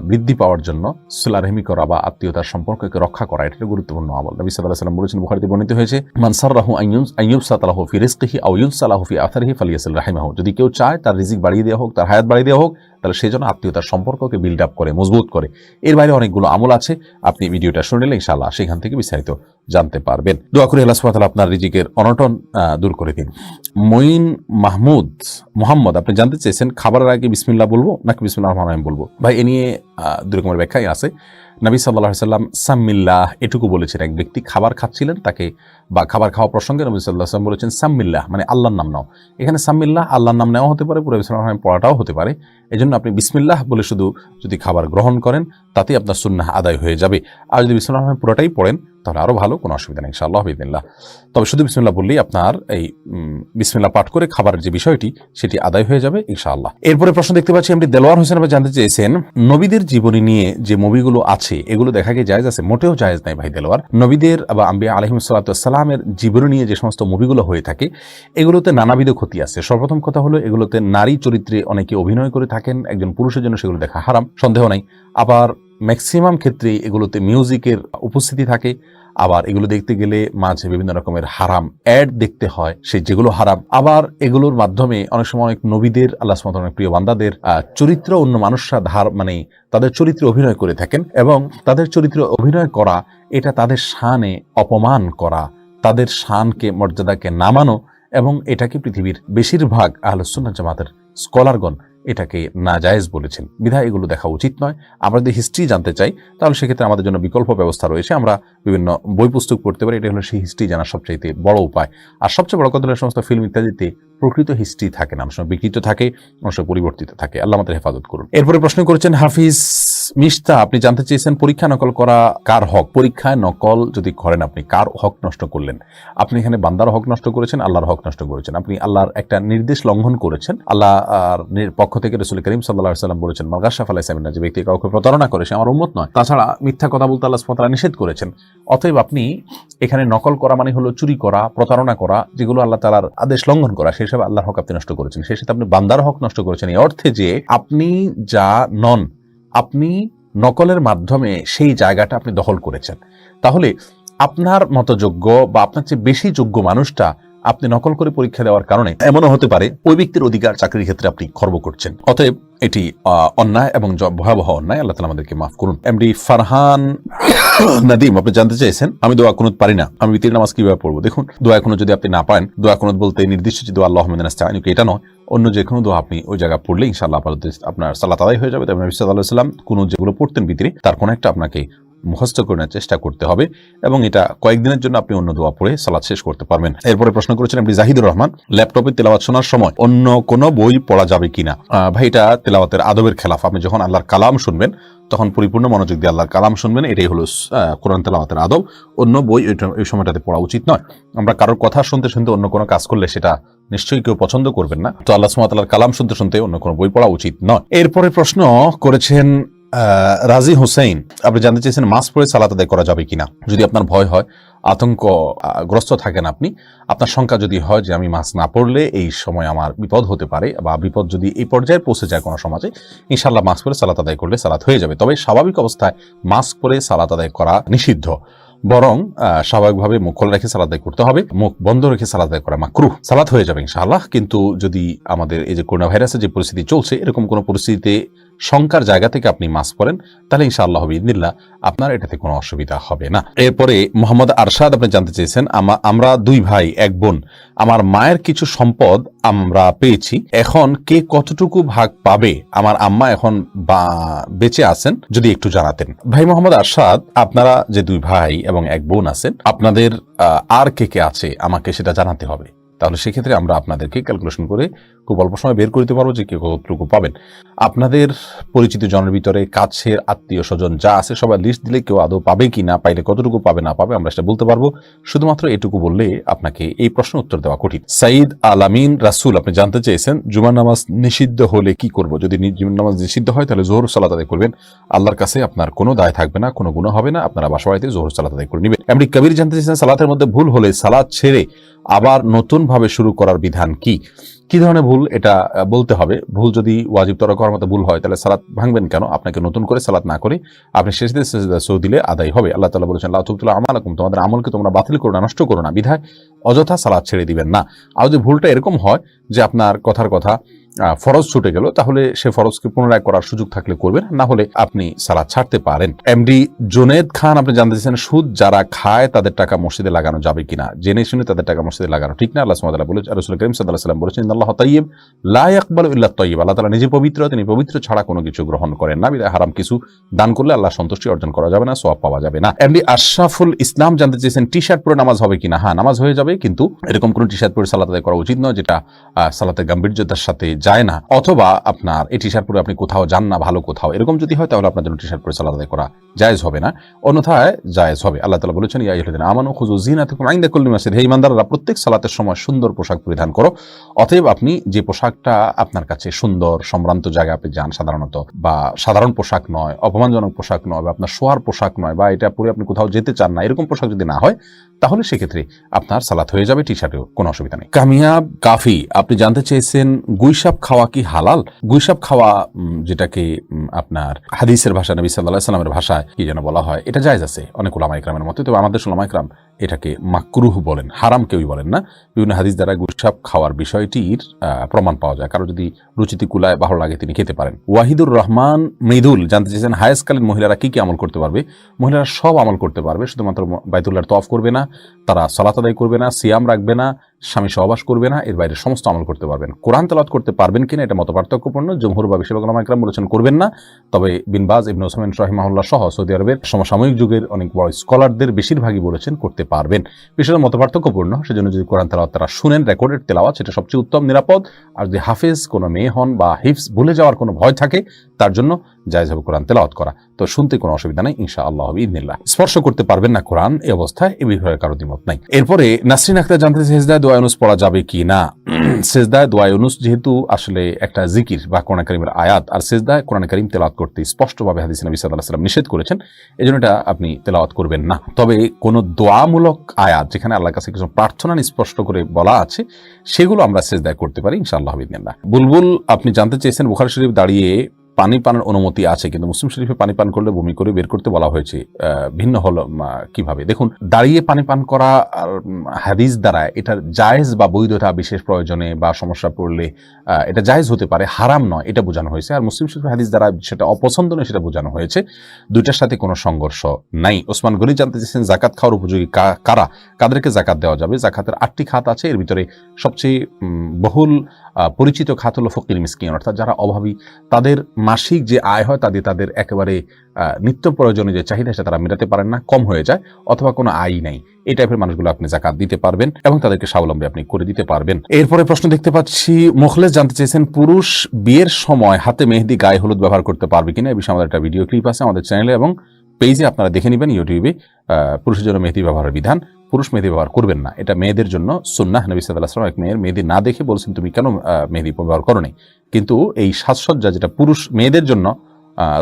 A: বৃদ্ধি পাওয়ার জন্য সিলা রহিমি করা বা আত্মীয়তার সম্পর্ককে রক্ষা করা, এটা গুরুত্বপূর্ণ আমল। নবী সাল্লাল্লাহু আলাইহি ওয়াসাল্লাম বলেছেন, বুখারীতে বর্ণিত হয়েছে, মান সাররাহু আন ইউবসাতা লাহু ফি রিজকিহি আও ইউনসা লাহু ফি আথারিহি ফালিয়াসিল রাহিমাহু, যদি কেউ চায় তার রিজিক বাড়িয়ে দেওয়া হোক, তার হায়াত বাড়িয়ে দেওয়া হোক, তাহলে সেই জন্য আত্মীয়তার সম্পর্ককে বিল্ড আপ করে, মজবুত করে। এর বাইরে অনেকগুলো আমল আছে, আপনি ভিডিওটা শুনে নিলে ইনশাআল্লাহ সেখান থেকে বিস্তারিত জানতে পারবেন। দোয়া করি আল্লাহ সুবহানাহু ওয়া তাআলা আপনার রিজিকের অনটন দূর করে দিন। মঈন মোহাম্মদ, আপনি জানতে চেয়েছেন খাবারের আগে বিসমিল্লাহ বলবো নাকি বিসমিল্লাহির রহমানির রহিম বলবো। ভাই, এ নিয়ে দুই রকমের ব্যাখ্যাই আছে। নবী সাল্লাল্লাহু আলাইহি সাল্লাম সাম্মিল্লাহ এটুকু বলেছেন। এক ব্যক্তি খাবার খাচ্ছিলেন, তাকে বা খাবার খাওয়া প্রসঙ্গে নবী সাল্লাল্লাহু আলাইহি সাল্লাম বলেছেন সাম্মিল্লাহ, মানে আল্লাহর নাম নাও। এখানে সাম্মিল্লাহ আল্লাহর নাম নেওয়া হতে পারে, পুরো বিসমিল্লাহ পড়াটাও হতে পারে। এজন্য আপনি বিসমিল্লাহ বলে শুধু যদি খাবার গ্রহণ করেন তাতেই আপনার সুন্নাহ আদায় হয়ে যাবে। আর যদি বিসমিল্লাহ পুরোটাই পড়েন তাহলে আরও ভালো, কোনো অসুবিধা নেই ইনশাআল্লাহ বিইذনিল্লাহ। তবে শুধু বিসমিল্লাহ বললেই আপনার এই বিসমিল্লাহ পাঠ করে খাবারের যে বিষয়টি সেটি আদায় হয়ে যাবে ইনশাআল্লাহ। এরপরে প্রশ্ন দেখতে পাচ্ছি এমডি দেলোয়ার হোসেন আপনি জানতে চেয়েছেন, নবীদের জীবনী নিয়ে যে মুভিগুলো আছে এগুলো দেখা কি জায়েজ আছে? মোটেও জায়েজ নাই ভাই দেলোয়ার। নবীদের বা আম্বিয়া আলাইহিস সালাতু ওয়াস সালামের জীবনী নিয়ে যে সমস্ত মুভিগুলো হয়ে থাকে এগুলোতে নানাবিধ ক্ষতি আছে। সর্বপ্রথম কথা হলো এগুলোতে নারী চরিত্রে অনেকে অভিনয় করে থাকেন, একজন পুরুষের জন্য সেগুলো দেখা হারাম, সন্দেহ নাই। আবার ম্যাক্সিমাম ক্ষেত্রে এগুলোতে মিউজিকের উপস্থিতি থাকে, আবার এগুলো দেখতে গেলে মাঝে বিভিন্ন রকমের হারাম অ্যাড দেখতে হয়, সেই যেগুলো হারাম। আবার এগুলোর মাধ্যমে অনেক সময় অনেক নবীদের, আল্লাহ সুবহানাহু ওয়া তাআলার প্রিয় বান্দাদের চরিত্র অন্য মানুষরা মানে তাদের চরিত্রে অভিনয় করে থাকেন, এবং তাদের চরিত্রে অভিনয় করা এটা তাদের শানে অপমান করা, তাদের শানকে মর্যাদাকে নামানো, এবং এটাকে পৃথিবীর বেশিরভাগ আহলুস সুন্নাহ জামাতের স্কলারগণ এটাকে নাজায়েজ বলেছেন। বিধায় এগুলো দেখা উচিত নয়। আমরা যদি হিস্ট্রি জানতে চাই তাহলে সেক্ষেত্রে আমাদের জন্য বিকল্প ব্যবস্থা রয়েছে, আমরা বিভিন্ন বই পুস্তক পড়তে পারি। এটা হলো সেই হিস্ট্রি জানার সবচাইতে বড় উপায়। আর সবচেয়ে বড় কথা হলো সমস্ত ফিল্ম ইত্যাদিতে প্রকৃত হিস্ট্রি থাকে না, অনেক সময় বিকৃত থাকে, অনেক সময় পরিবর্তিত থাকে। আল্লাহ আমাদের হেফাজত করুন। এরপরে প্রশ্ন করেছেন হাফিজ মিশতা, আপনি জানতে চেয়েছেন পরীক্ষা নকল করা কার হক? পরীক্ষায় নকল যদি করেন আপনি কার হক নষ্ট করলেন? আপনি এখানে বান্দার হক নষ্ট করেছেন, আল্লাহর হক নষ্ট করেছেন। আপনি আল্লাহর একটা নির্দেশ লঙ্ঘন করেছেন। আল্লাহর পক্ষ থেকে রাসূল করিম সাল্লাল্লাহু আলাইহি ওয়াসাল্লাম বলেছেন, মান গাশা ফালাইসা মিন্না, যে ব্যক্তি কাউকে প্রতারণা করে সে আমার উম্মত নয়। তাছাড়া মিথ্যা কথা বলতে আল্লাহ সুবহানাহু ওয়া তাআলা নিষেধ করেছেন। অতএব আপনি এখানে নকল করা মানে হলো চুরি করা, প্রতারণা করা, যেগুলো আল্লাহ তাআলার আদেশ লঙ্ঘন করা, সেই সব আল্লাহর হক আপনি নষ্ট করেছেন। সেই সাথে আপনি বান্দার হক নষ্ট করেছেন, এই অর্থে যে আপনি যা নন, আপনি নকলের মাধ্যমে সেই জায়গাটা আপনি দখল করেছেন। তাহলে আপনার মতো যোগ্য বা আপনার চেয়ে বেশি যোগ্য মানুষটা আপনি নকল করে পরীক্ষা দেওয়ার কারণে এমনও হতে পারে ওই ব্যক্তির অধিকার চাকরির ক্ষেত্রে আপনি খর্ব করছেন। অতএব এটি অন্যায় এবং ভয়াবহ অন্যায়। আল্লাহ তাআলা আমাদেরকে মাফ করুন। এমডি ফারহান নাদিম, আপনি জানতে চাইছেন আমি দোয়া কুনুত পারি না, আমি বিতির নামাজ কিভাবে পড়বো? দেখুন, দোয়া কুনুত যদি আপনি না পারেন, দোয়া কুনুত বলতে নির্দিষ্ট যে দোয়া আল্লাহুম্মা ইন্না নাস্তাঈনুকা এটা নয়, অন্য যে কোনো দোয়া আপনি ওই জায়গা পড়লে ইনশাআল্লাহ আপনার সালাত আদায় হয়ে যাবে। তবে নবী সাল্লাল্লাহু আলাইহি ওয়াসাল্লাম কুনুত যেগুলো পড়তেন বিতিরে, তার কোনো একটা আপনাকে মুখস্থ করে নেওয়ার চেষ্টা করতে হবে, এবং এটা কয়েকদিনের জন্য আপনি অন্য দোয়া পড়ে সালাত শেষ করতে পারবেন। এরপরে প্রশ্ন করেছেন আপনি জাহিদুর রহমান, ল্যাপটপে তেলাওয়াত শোনার সময় অন্য কোনো বই পড়া যাবে কিনা? ভাই, এটা তেলাওয়াতের আদবের খেলাফ। আপনি যখন আল্লাহর কালাম শুনবেন তখন পরিপূর্ণ মনোযোগ দিয়ে আল্লাহর কালাম শুনবেন, এটাই হলো কোরআন তেলাওয়াতের আদব। অন্য বই এই সময়টাতে পড়া উচিত নয়। আমরা কারোর কথা শুনতে শুনতে অন্য কোনো কাজ করলে সেটা নিশ্চয়ই কেউ পছন্দ করবেন না। তো আল্লাহ সুবহানাহু ওয়া তাআলার কালাম শুনতে শুনতে অন্য কোনো বই পড়া উচিত নয়। এরপরে প্রশ্ন করেছেন রাজি হোসেন, আপনি জানতে চেয়েছেন মাস্ক পরে সালাত আদায় করা যাবে কিনা? যদি আপনার ভয় হয়, আতঙ্কগ্রস্ত থাকেন আপনি, আপনার শঙ্কা যদি হয় যে আমি মাস্ক না পরলে এই সময় আমার বিপদ হতে পারে, বা বিপদ যদি এই পর্যায়ে পৌঁছে যায় কোনো সমাজে, ইনশাআল্লাহ মাস্ক পরে সালাত আদায় করলে সালাত হয়ে যাবে। তবে স্বাভাবিক অবস্থায় মাস্ক পরে সালাত আদায় করা নিষিদ্ধ, বরং স্বাভাবিকভাবে মুখ খোলা রেখে সালাত আদায় করতে হবে। মুখ বন্ধ রেখে সালাত আদায় করা মাকরুহ। সালাত হয়ে যাবে ইনশাআল্লাহ। কিন্তু যদি আমাদের এই যে করোনা ভাইরাসের যে পরিস্থিতি চলছে, এরকম কোনো পরিস্থিতিতে শঙ্কার জায়গা থেকে আপনি মাস্ক পরেন, তাহলে ইনশাআল্লাহ বিইذনিল্লাহ আপনার এটাতে কোনো অসুবিধা হবে না। এরপরে মোহাম্মদ আরশাদ, আপনি জানতে চেয়েছেন আমরা দুই ভাই এক বোন, আমার মায়ের কিছু সম্পদ আমরা পেয়েছি, এখন কে কতটুকু ভাগ পাবে? আমার আম্মা এখন বেঁচে আছেন, যদি একটু জানাতেন। ভাই মোহাম্মদ আরশাদ, আপনারা যে দুই ভাই এবং এক বোন আছেন, আপনাদের আর কে কে আছে আমাকে সেটা জানাতে হবে। তাহলে সেক্ষেত্রে আমরা আপনাদেরকে ক্যালকুলেশন করে খুব অল্প সময় বের করতে পারবো যে কে কতটুকু পাবেন। আপনাদের পরিচিত জনের ভিতরে কাছের আত্মীয় স্বজন যা আছে সবাই লিস্ট দিলে কেউ আদৌ পাবে কি না, পাইলে কতটুকু পাবে না পাবে আমরা সেটা বলতে পারবো। শুধুমাত্র এটুকু বললে আপনাকে এই প্রশ্ন উত্তর দেওয়া কঠিন। সাইদ আলামিন রাসূল, আপনি জানতে চেয়েছেন জুমার নামাজ নিষিদ্ধ হলে কি করব? যদি জুমার নামাজ নিষিদ্ধ হয় তাহলে যোহর সালাত আদায় করবেন। আল্লাহর কাছে আপনার কোনো দায় থাকবে না, কোনো গুনাহ হবে না, আপনারা বাসা বাড়িতে যোহর সালাত আদায় করে নেবেন। এমনি কবির জানতে চেয়েছেন সালাতের মধ্যে ভুল হলে সালাত ছেড়ে আবার নতুন ভাবে শুরু করার বিধান কি? কি ধরনের ভুল এটা বলতে হবে। ভুল যদি ওয়াজিব তরক করার মতো ভুল হয় তাহলে সালাত ভাঙবেন কেন? আপনাকে নতুন করে সালাত না করে আপনি সেজদা সৌ দিলে আদায় হবে। আল্লাহ তাআলা বলেছেন লা তুবতিলু আমালাকুম, তোমাদের আমলকে তোমরা বাতিল করো না, নষ্ট করো না, বিধায় অযথা সালাত ছেড়ে দিবেন না। আর যদি ভুলটা এরকম হয় যে আপনার কথার কথা ফরজ ছুটে গেল, তাহলে সে ফরজকে পুনরায় করার সুযোগ থাকলে করবেন, না হলে আপনি সালাত ছাড়তে পারেন। এমডি জুনেদ খান আপনি জানতে চাইছেন সুদ যারা খায় তাদের টাকা মসজিদে লাগানো যাবে কিনা। জেনে শুনে তাদের টাকা মসজিদে লাগানো ঠিক না। আল্লাহ সুবহানাহু ওয়া তাআলা বলেছেন, রাসূল করিম সাল্লাল্লাহু আলাইহি ওয়াসাল্লাম বলেছেন, ইন্নাল্লাহা তাইয়্যিব লা ইয়াকবালু ইল্লা তাইয়্যিব। আল্লাহ তাআলা নিজে পবিত্র, তিনি পবিত্র ছাড়া কোনো কিছু গ্রহণ করেন না। বিধায় হারাম কিছু দান করলে আল্লাহ সন্তুষ্টি অর্জন করা যাবে না, সওয়াব পাওয়া যাবে না। এমডি আশরাফুল ইসলাম জানতে চেয়েছেন টি শার্ট পরে নামাজ হবে কিনা। হ্যাঁ, নামাজ হয়ে যাবে, কিন্তু এরকম কোন টি শার্ট পরে সালাত আদায় করা উচিত নয় যেটা সালাতের গাম্ভীর্যতার সাথে যায় না, অথবা আপনার এই টি শার্ট পরে আপনি কোথাও যান না ভালো কোথাও, এরকম যদি হয় তাহলে আপনার জন্য টি শার্ট পরে সালাত আদায় করা জায়েজ হবে না, অন্যথায় জায়েজ হবে। আল্লাহ তাআলা বলেছেন, ইয়া আইয়ুহাল্লাযীনা আমানু খুযু যিনাতাকুম ইনদা কুল্লি মাসজিদ। হে ঈমানদাররা, প্রত্যেক সালাতের সময় সুন্দর পোশাক পরিধান করো। অতএব আপনি যে পোশাকটা আপনার কাছে সুন্দর, সম্ভ্রান্ত জায়গায় আপনি যান সাধারণত, বা সাধারণ পোশাক নয়, অপমানজনক পোশাক নয়, বা আপনার শোয়ার পোশাক নয়, বা এটা পরে আপনি কোথাও যেতে চান না, এরকম পোশাক যদি না হয় তাহলে সেক্ষেত্রে আপনার সালাত হয়ে যাবে, টি শার্টেও কোনো অসুবিধা নেই। কামিয়াব কাফি আপনি জানতে চেয়েছেন গুইসাপ খাওয়া কি হালাল। গুইসাপ খাওয়া যেটাকে আপনার হাদিসের ভাষা নবী সাল্লাল্লাহু আলাইহি ওয়াসাল্লামের ভাষায় কি যেন বলা হয়, এটা জায়েজ আছে অনেক উলামা ইকরামের মতে, তবে আমাদের উলামা ইকরাম এটাকে মাকরুহ বলেন, হারাম কেউই বলেন না। বিভিন্ন হাদিস দ্বারা গুইসাপ খাওয়ার বিষয়টির প্রমাণ পাওয়া যায়। কারো যদি রুচিতে কুলায় ভালো লাগে তিনি খেতে পারেন। ওয়াহিদুর রহমান মৃদুল জানতে চেয়েছেন হায়াসকালীন মহিলারা কি কি আমল করতে পারবে। মহিলারা সব আমল করতে পারবে, শুধুমাত্র বাইতুল্লাহর তওয়াফ করবে না, তারা সালাত আদায় করবে না, সিয়াম রাখবে না, স্বামী সহবাস করবে না, এর বাইরে সমস্ত আমল করতে পারবেন। কোরআন তেলাওয়াত করতে পারবেন কিনা এটা মতপার্থক্যপূর্ণ। জমহুর বা বেশিরভাগ উলামা ইকরাম বলেছেন করবেন না, তবে বিন বাজ, ইবনে উসাইমিন রাহিমাহুল্লাহ সহ সৌদি আরবের সমসাময়িক যুগের অনেক বড় স্কলারদের বেশিরভাগই বলেছেন করতে পারবেন। বিষয়টা মতপার্থক্যপূর্ণ, সেজন্য যদি কোরআন তেলাওয়াত তারা শুনেন, রেকর্ডেড তেলাওয়াত, সেটা সবচেয়ে উত্তম, নিরাপদ। আর যদি হাফেজ কোনো মেয়ে হন বা হিফজ ভুলে যাওয়ার কোনো ভয় থাকে, তার জন্য জায়েজ হবে কোরআন তেলাওয়াত করা। তো শুনতে কোনো অসুবিধা নেই ইনশাআল্লাহ বিইذনিল্লাহ। স্পর্শ করতে পারবেন না কোরআন, এই অবস্থায় এ বিষয়ে কারো দ্বিমত নাই। এরপরে নাসরিন আক্তার জানতে সেজদায় দোয়া ইউনুস পড়া যাবে কি না। সেজদায় দোয়া ইউনুস যেহেতু আসলে একটা জিকির বা কোরআন কারীমের আয়াত, আর সেজদায় কোরআন কারীম তেলাওয়াত করতে স্পষ্টভাবে হাদিসে নবী সাল্লাল্লাহু আলাইহি ওয়াসাল্লাম নিষেধ করেছেন, এজন্য এটা আপনি তেলাওয়াত করবেন না। তবে কোনো দোয়ামূলক আয়াত যেখানে আল্লাহর কাছে কিছু প্রার্থনা স্পষ্ট করে বলা আছে, সেগুলো আমরা সেজদায় করতে পারি ইনশাআল্লাহ বিইذনিল্লাহ। বুলবুল আপনি জানতে চেয়েছেন বুখারী শরীফ দাঁড়িয়ে পানি পানের অনুমতি আছে, কিন্তু মুসলিম শরীফে পানি পান করলে বমি করে বের করতে বলা হয়েছে, ভিন্ন হলো কিভাবে। দেখুন, দাঁড়িয়ে পানি পান করা হাদিস দ্বারা এটার জায়েজ বা বৈধতা বিশেষ প্রয়োজনে বা সমস্যা পড়লে এটা জায়েজ হতে পারে, হারাম নয়, এটা বোঝানো হয়েছে। আর মুসলিম শরীফ হাদিস দ্বারা সেটা অপছন্দনীয় সেটা বোঝানো হয়েছে। দুইটার সাথে কোনো সংঘর্ষ নাই। ওসমান গনি জানতে চেয়েছেন জাকাত খাওয়ার উপযোগী কারা, কাদেরকে জাকাত দেওয়া যাবে। জাকাতের 8টি খাত আছে, এর ভিতরে সবচেয়ে বহুল পরিচিত খাত হলো ফকির মিসকিন, অর্থাৎ যারা অভাবী, তাদের মাসিক যে আয় হয় তা দিয়ে তাদের একেবারে নিত্য প্রয়োজনীয় যে চাহিদা সেটা তারা মেটাতে পারেন না, কম হয়ে যায়, অথবা কোনো আয় নাই, এই টাইপের মানুষগুলো আপনি জাকাত দিতে পারবেন এবং তাদেরকে স্বাবলম্বী আপনি করে দিতে পারবেন। এরপরে প্রশ্ন দেখতে পাচ্ছি মুখলেস জানতে চেয়েছেন পুরুষ বিয়ের সময় হাতে মেহেদি, গায়ে হলুদ ব্যবহার করতে পারবে কিনা। এই বিষয়ে আমাদের একটা ভিডিও ক্লিপ আছে আমাদের চ্যানেলে এবং পেজে, আপনারা দেখে নেবেন ইউটিউবে। পুরুষের জন্য মেহেদি ব্যবহারের বিধান, পুরুষ মেহেদি ব্যবহার করবেন না, এটা মেয়েদের জন্য সুন্নাহ। নবী সাল্লাল্লাহু আলাইহি ওয়াসাল্লাম এক মেয়ের মেহেদি না দেখে বলছেন তুমি কেন মেহেদি ব্যবহার করো নাই, কিন্তু এই সাজসজ্জা যেটা পুরুষ মেয়েদের জন্য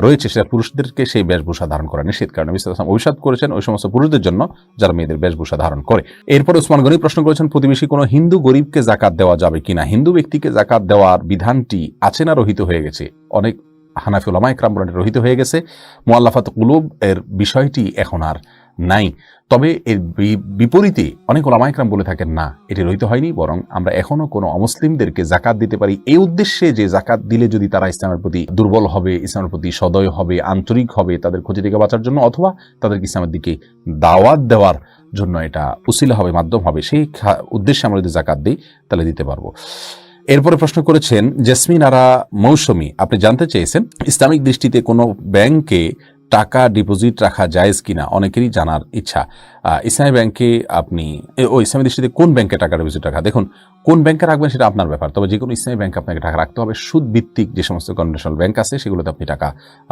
A: রয়েছে সেটা পুরুষদেরকে সেই বেশভূষা ধারণ করা নিষেধ, কারণ নবী সাল্লাল্লাহু আলাইহি ওয়াসাল্লাম অভিশাপ করেছেন ওই সমস্ত পুরুষদের জন্য যারা মেয়েদের বেশভূষা ধারণ করে। এরপর ওসমান গনি প্রশ্ন করেছেন প্রতিবেশী কোনো হিন্দু গরিবকে জাকাত দেওয়া যাবে কিনা। হিন্দু ব্যক্তিকে জাকাত দেওয়ার বিধানটি আছে না রহিত হয়ে গেছে? অনেক হানাফি উলামা ইকরাম বলেন রহিত হয়ে গেছে। মুআল্লাফাত কুলুব এর বিষয়টি এখন আর নাই। তবে এর বিপরীতে অনেক উলামা ইকরাম বলে থাকেন না, এটি রহিত হয়নি, বরং আমরা এখনো কোনো অমুসলিমদেরকে জাকাত দিতে পারি, এই উদ্দেশ্যে যে জাকাত দিলে যদি তারা ইসলামের প্রতি দুর্বল হবে, ইসলামের প্রতি সদয় হবে, আন্তরিক হবে, তাদের ক্ষতি থেকে বাঁচার জন্য, অথবা তাদেরকে ইসলামের দিকে দাওয়াত দেওয়ার জন্য এটা উসিলা হবে, মাধ্যম হবে, সেই উদ্দেশ্যে আমরা যদি জাকাত দিই তাহলে দিতে পারবো। এরপরে প্রশ্ন করেছেন জেসমিন আরা মৌসুমী, আপনি জানতে চেয়েছেন ইসলামিক দৃষ্টিতে কোনো ব্যাংকে টাকা ডিপোজিট রাখা জায়েজ কিনা, অনেকেরই জানার ইচ্ছা। ইসলামী ব্যাংকে আপনি ইসলামী দৃষ্টিতে কোন ব্যাংকে টাকা ডিপোজিট রাখা, দেখুন কোন ব্যাংকে রাখবেন সেটা আপনার ব্যাপার, তবে যে কোনো ইসলামী ব্যাংকে আপনাকে টাকা রাখতে হবে। সুদ ভিত্তিক যে সমস্ত কনভেনশনাল ব্যাংক আছে সেগুলোতে আপনি টাকা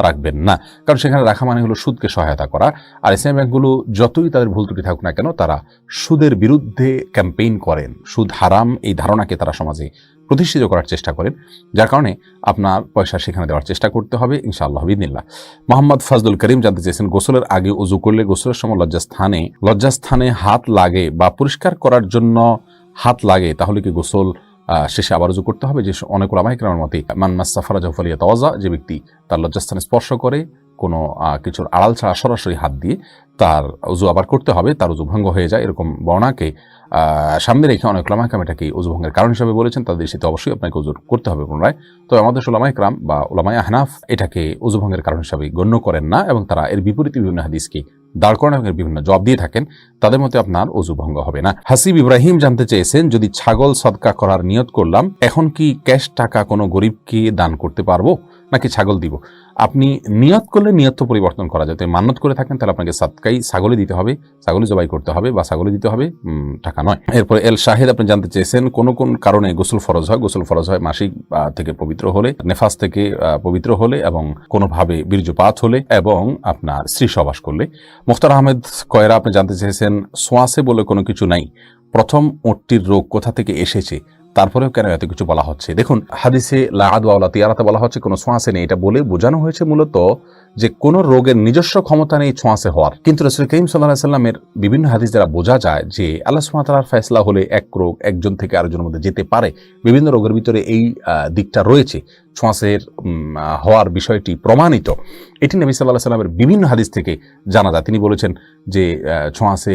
A: রাখবেন না, কারণ সেখানে রাখা মানে হলো সুদকে সহায়তা করা। আর ইসলামী ব্যাংকগুলো যতই তাদের ভুল ত্রুটি থাকুক না কেন, তারা সুদের বিরুদ্ধে ক্যাম্পেইন করেন, সুদ হারাম এই ধারণাকে তারা সমাজে প্রতিষ্ঠিত করার চেষ্টা করেন, যার কারণে আপনার পয়সা সেখানে দেওয়ার চেষ্টা করতে হবে ইনশাআল্লাহ বিইذনিল্লাহ। মোহাম্মদ ফাজলুল করিম জানতে চেয়েছেন গোসলের আগে ওযু করলে গোসলের সময় লজ্জাস্থানে হাত লাগে বা পরিষ্কার করার জন্য হাত লাগে, তাহলে কি গোসল শেষে আবার ওযু করতে হবে? যে অনেক উলামা ইকরামের মতে মান মাসসা ফারাজাহু ফালিয়াতাওয়াজ্জা, যে ব্যক্তি তার লজ্জাস্থানে স্পর্শ করে কোনো কিছুর আড়াল ছাড়া সরাসরি হাত দিয়ে তার উজু আবার করতে হবে, তার উজু ভঙ্গ হয়ে যায়, এরকম বর্ণাকে সামনে রেখে অনেক ওলামা ইকরাম এটাকে উজু ভঙ্গের কারণ হিসেবে বলেছেন। তাদের সাথে অবশ্যই আপনাকে উজু করতে হবে পুনরায়। তো আমাদের ওলামা ইকরাম বা ওলামায়ে আহনাফ এটাকে উজু ভঙ্গের কারণ হিসেবে গণ্য করেন না, এবং তারা এর বিপরীতে বিভিন্ন হাদিসকে দাঁড় করানো এবং বিভিন্ন জবাব দিয়ে থাকেন। তাদের মতে আপনার ওযু ভঙ্গ হবে না। হাসিব ইব্রাহিম জানতে চেয়েছেন, যদি ছাগল সদকা করার নিয়ত করলাম, এখন কি ক্যাশ টাকা কোনো গরিবকে দান করতে পারবো নাকি ছাগল দিব? আপনি নিয়ত করলে নিয়ত তো পরিবর্তন করা যায়। মান্নত করে থাকেন তাহলে আপনাকে সাদকাই ছাগলে দিতে হবে, ছাগলে জবাই করতে হবে বা ছাগলে দিতে হবে, টাকা নয়। এরপরে এল শাহেদ আপনি জানতে চেয়েছেন, কোন কোন কারণে গোসল ফরজ হয়? গোসল ফরজ হয় মাসিক থেকে পবিত্র হলে, নেফাস থেকে পবিত্র হলে, এবং কোনোভাবে বীর্যপাত হলে, এবং আপনার স্ত্রী সহবাস করলে। মুখতার আহমেদ কয়রা আপনি জানতে চেয়েছেন, সোয়াসে বলে কোনো কিছু নাই, প্রথম ওটটির রোগ কোথা থেকে এসেছে, তারপরেও কেন এত কিছু বলা হচ্ছে? দেখুন, হাদিসে লা আদওয়া ওয়ালা তিয়ারাতে বলা হচ্ছে কোনো ছোঁয়াচে নেই, এটা বলে বোঝানো হয়েছে মূলত যে কোনো রোগের নিজস্ব ক্ষমতা নেই ছোঁয়াচে হওয়ার। কিন্তু রাসূল করিম সাল্লাল্লাহু আলাইহি সাল্লামের বিভিন্ন হাদিস দ্বারা বোঝা যায় যে আল্লাহ সুবহানাহু ওয়া তাআলার ফয়সালা হলে এক রোগ একজন থেকে আরেকজনের মধ্যে যেতে পারে। বিভিন্ন রোগের ভিতরে এই দিকটা রয়েছে, ছোঁয়াচের হওয়ার বিষয়টি প্রমাণিত। এটি নবী সাল্লাল্লাহু আলাইহি সাল্লামের বিভিন্ন হাদিস থেকে জানা যায়। তিনি বলেছেন যে ছোঁয়াচে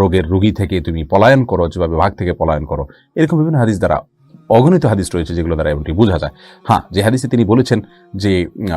A: রোগের রোগী থেকে তুমি পলায়ন করো, যেভাবে বাঘ থেকে পলায়ন করো। এরকম বিভিন্ন হাদিস দ্বারা, অগণিত হাদিস রয়েছে যেগুলো দ্বারা এমনটি বোঝা যায়। হ্যাঁ, যে হাদিসে তিনি বলেছেন যে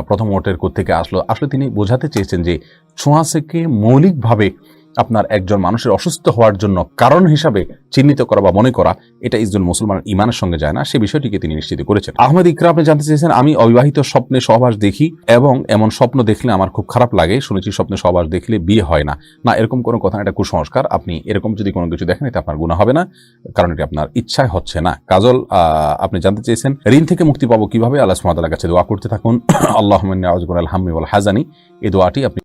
A: প্রথম ওটের কোত্থেকে আসলো, আসলে তিনি বোঝাতে চেয়েছেন যে ছোঁয়াচেকে মৌলিকভাবে আপনার একজন মানুষের অসুস্থ হওয়ার জন্য কারণ হিসাবে চিহ্নিত করা বা মনে করা, এটা একজন মুসলমানের ইমানের সঙ্গে যায় না, সে বিষয়টিকে তিনি নিশ্চিত করেছেন। আহমেদ ইকরা আপনি জানতে চেয়েছেন, আমি অবিবাহিত স্বপ্নে সহবাস দেখি এবং এমন স্বপ্ন দেখলে আমার খুব খারাপ লাগে, শুনেছি স্বপ্নে সহবাস দেখলে বিয়ে হয় না। না, এরকম কোনো কথা, এটা কুসংস্কার। আপনি এরকম যদি কোনো কিছু দেখেন, এটা আপনার গুনাহ হবে না, কারণ এটি আপনার ইচ্ছায় হচ্ছে না। কাজল আপনি জানতে চেয়েছেন, ঋণ থেকে মুক্তি পাবো কিভাবে? আল্লাহ সুবহানাহু ওয়া তাআলার কাছে দোয়া করতে থাকুন, আল্লাহুম্মা ইন্নী আউযু বিকা মিনাল হাম্মি ওয়াল হাযানি। এই দোয়াটি আপনি